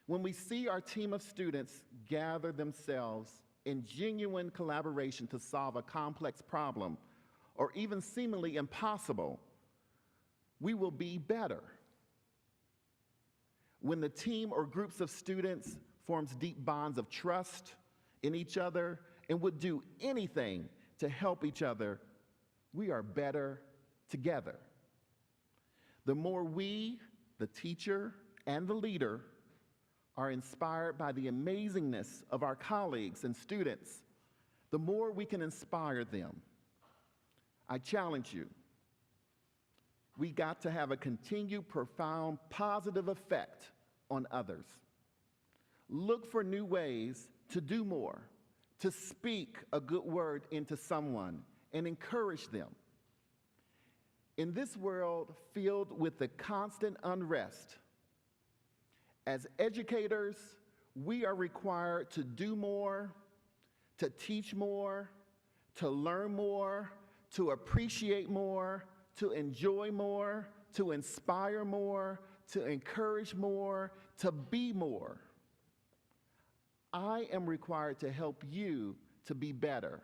When we see our team of students gather themselves in genuine collaboration to solve a complex problem or even seemingly impossible, we will be better. When the team or groups of students forms deep bonds of trust in each other and would do anything to help each other, we are better together. The more we, the teacher and the leader, are inspired by the amazingness of our colleagues and students, the more we can inspire them. I challenge you. We got to have a continued, profound, positive effect on others. Look for new ways to do more, to speak a good word into someone and encourage them. In this world filled with the constant unrest, as educators, we are required to do more, to teach more, to learn more, to appreciate more, to enjoy more, to inspire more, to encourage more, to be more. I am required to help you to be better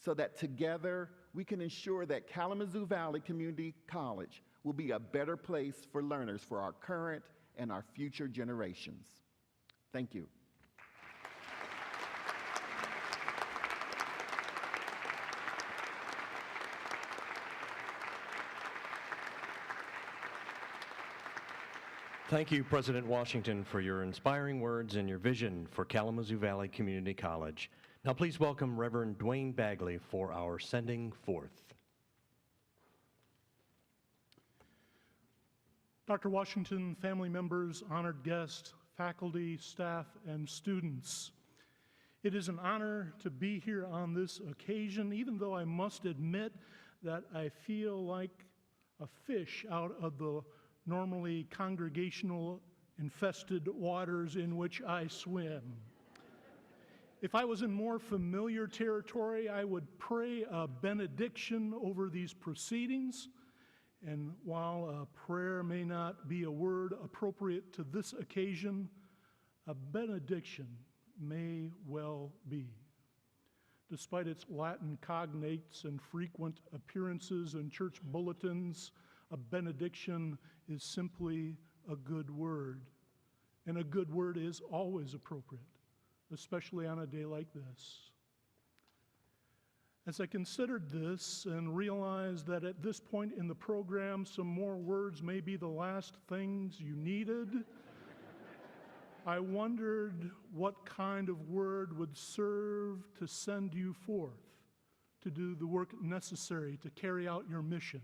so that together we can ensure that Kalamazoo Valley Community College will be a better place for learners for our current and our future generations. Thank you. Thank you, President Washington, for your inspiring words and your vision for Kalamazoo Valley Community College. Now please welcome Reverend Dwayne Bagley for our sending forth. Dr. Washington, family members, honored guests, faculty, staff, and students. It is an honor to be here on this occasion, even though I must admit that I feel like a fish out of the normally congregational infested waters in which I swim. If I was in more familiar territory, I would pray a benediction over these proceedings. And while a prayer may not be a word appropriate to this occasion, a benediction may well be. Despite its Latin cognates and frequent appearances in church bulletins, a benediction is simply a good word. And a good word is always appropriate, especially on a day like this. As I considered this and realized that at this point in the program, some more words may be the last things you needed, I wondered what kind of word would serve to send you forth to do the work necessary to carry out your mission.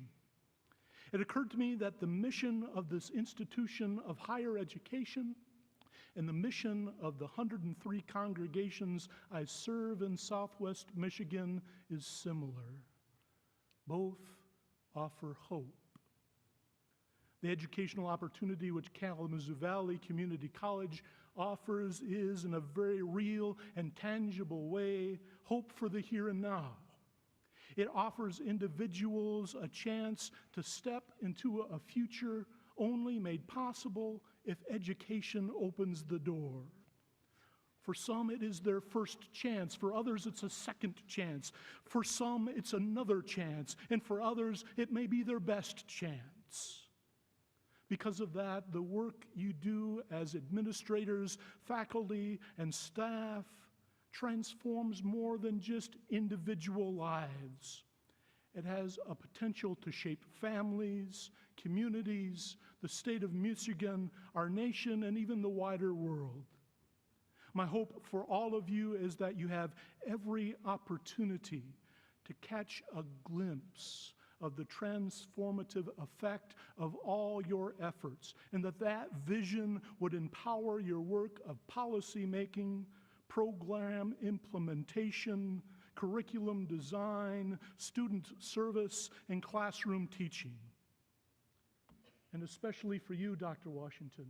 It occurred to me that the mission of this institution of higher education and the mission of the 103 congregations I serve in Southwest Michigan is similar. Both offer hope. The educational opportunity which Kalamazoo Valley Community College offers is, in a very real and tangible way, hope for the here and now. It offers individuals a chance to step into a future only made possible if education opens the door. For some, it is their first chance. For others, it's a second chance. For some, it's another chance. And for others, it may be their best chance. Because of that, the work you do as administrators, faculty, and staff transforms more than just individual lives. It has a potential to shape families, communities, the state of Michigan, our nation, and even the wider world. My hope for all of you is that you have every opportunity to catch a glimpse of the transformative effect of all your efforts, and that vision would empower your work of policy making, program implementation, curriculum design, student service, and classroom teaching. And especially for you, Dr. Washington,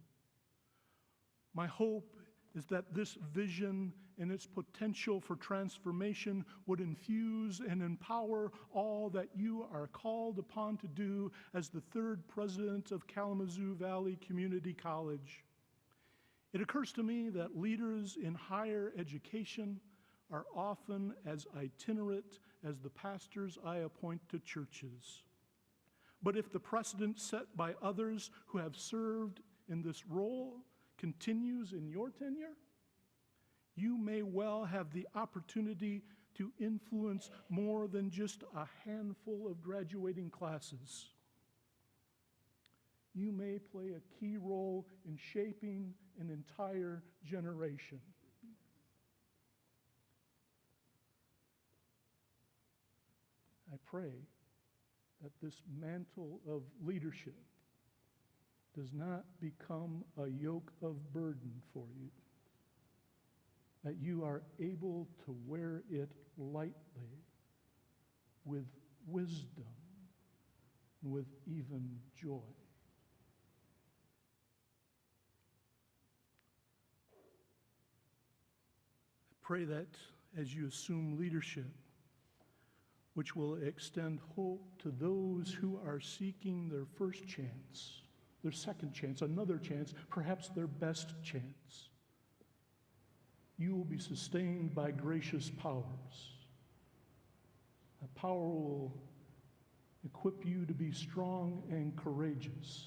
my hope is that this vision and its potential for transformation would infuse and empower all that you are called upon to do as the third president of Kalamazoo Valley Community College. It occurs to me that leaders in higher education are often as itinerant as the pastors I appoint to churches. But if the precedent set by others who have served in this role continues in your tenure, you may well have the opportunity to influence more than just a handful of graduating classes. You may play a key role in shaping an entire generation. I pray that this mantle of leadership does not become a yoke of burden for you, that you are able to wear it lightly, with wisdom, and with even joy. I pray that as you assume leadership, which will extend hope to those who are seeking their first chance, their second chance, another chance, perhaps their best chance. You will be sustained by gracious powers. That power will equip you to be strong and courageous,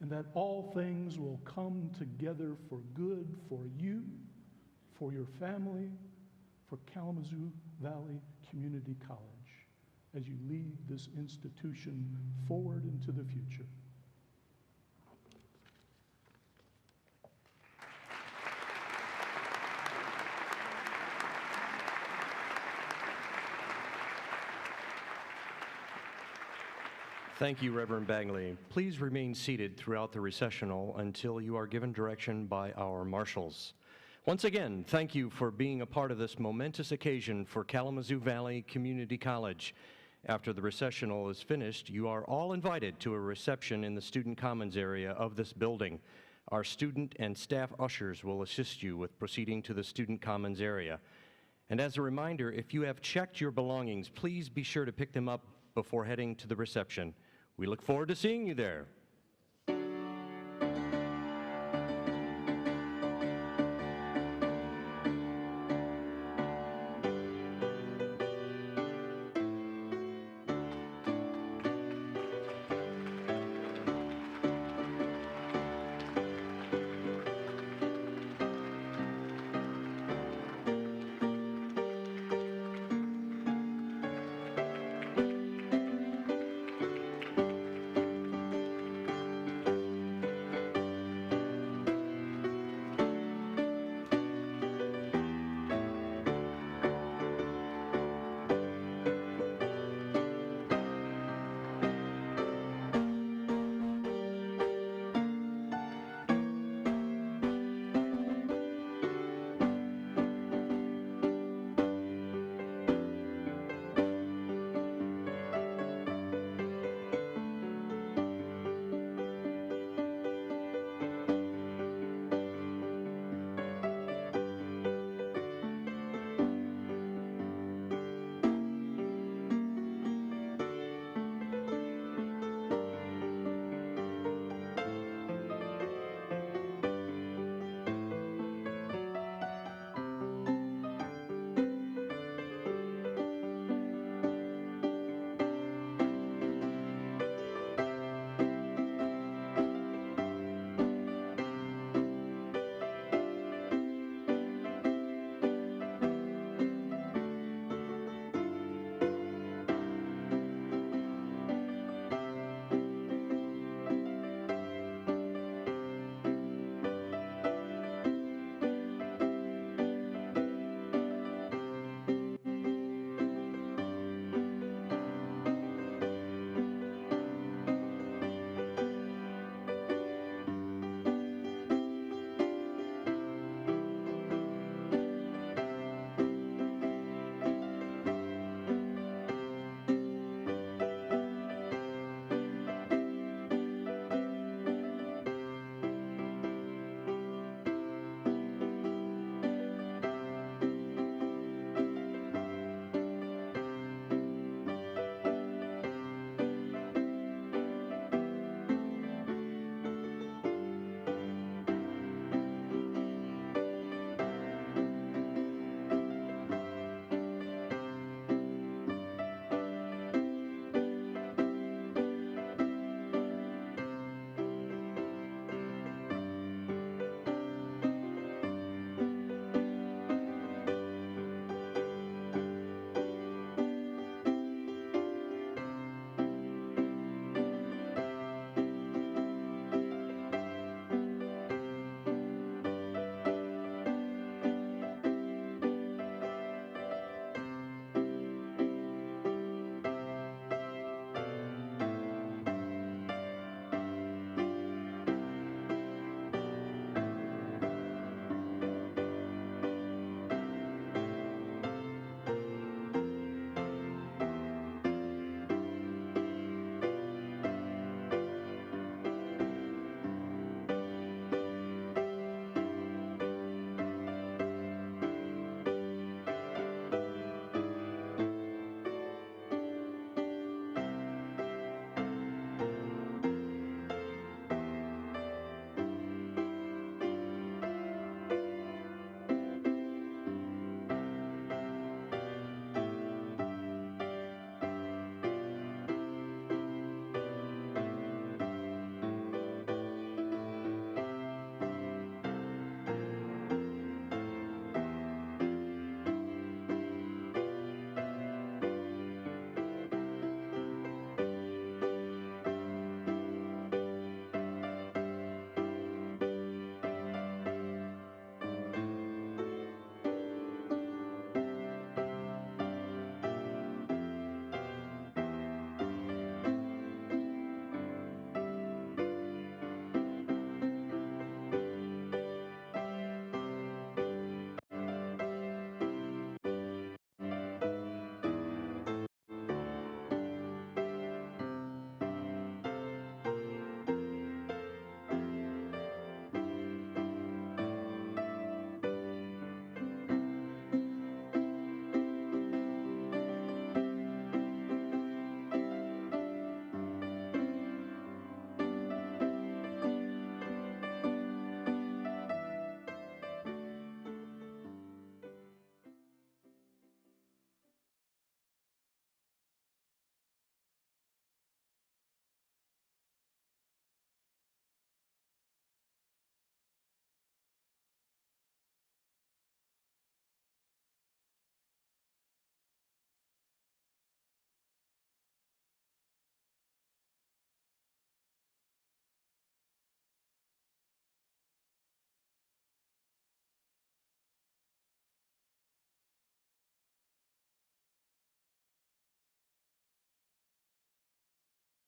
and that all things will come together for good for you, for your family, for Kalamazoo Valley Community College, as you lead this institution forward into the future. Thank you, Reverend Bagley. Please remain seated throughout the recessional until you are given direction by our marshals. Once again, thank you for being a part of this momentous occasion for Kalamazoo Valley Community College. After the recessional is finished, you are all invited to a reception in the Student Commons area of this building. Our student and staff ushers will assist you with proceeding to the Student Commons area. And as a reminder, if you have checked your belongings, please be sure to pick them up before heading to the reception. We look forward to seeing you there.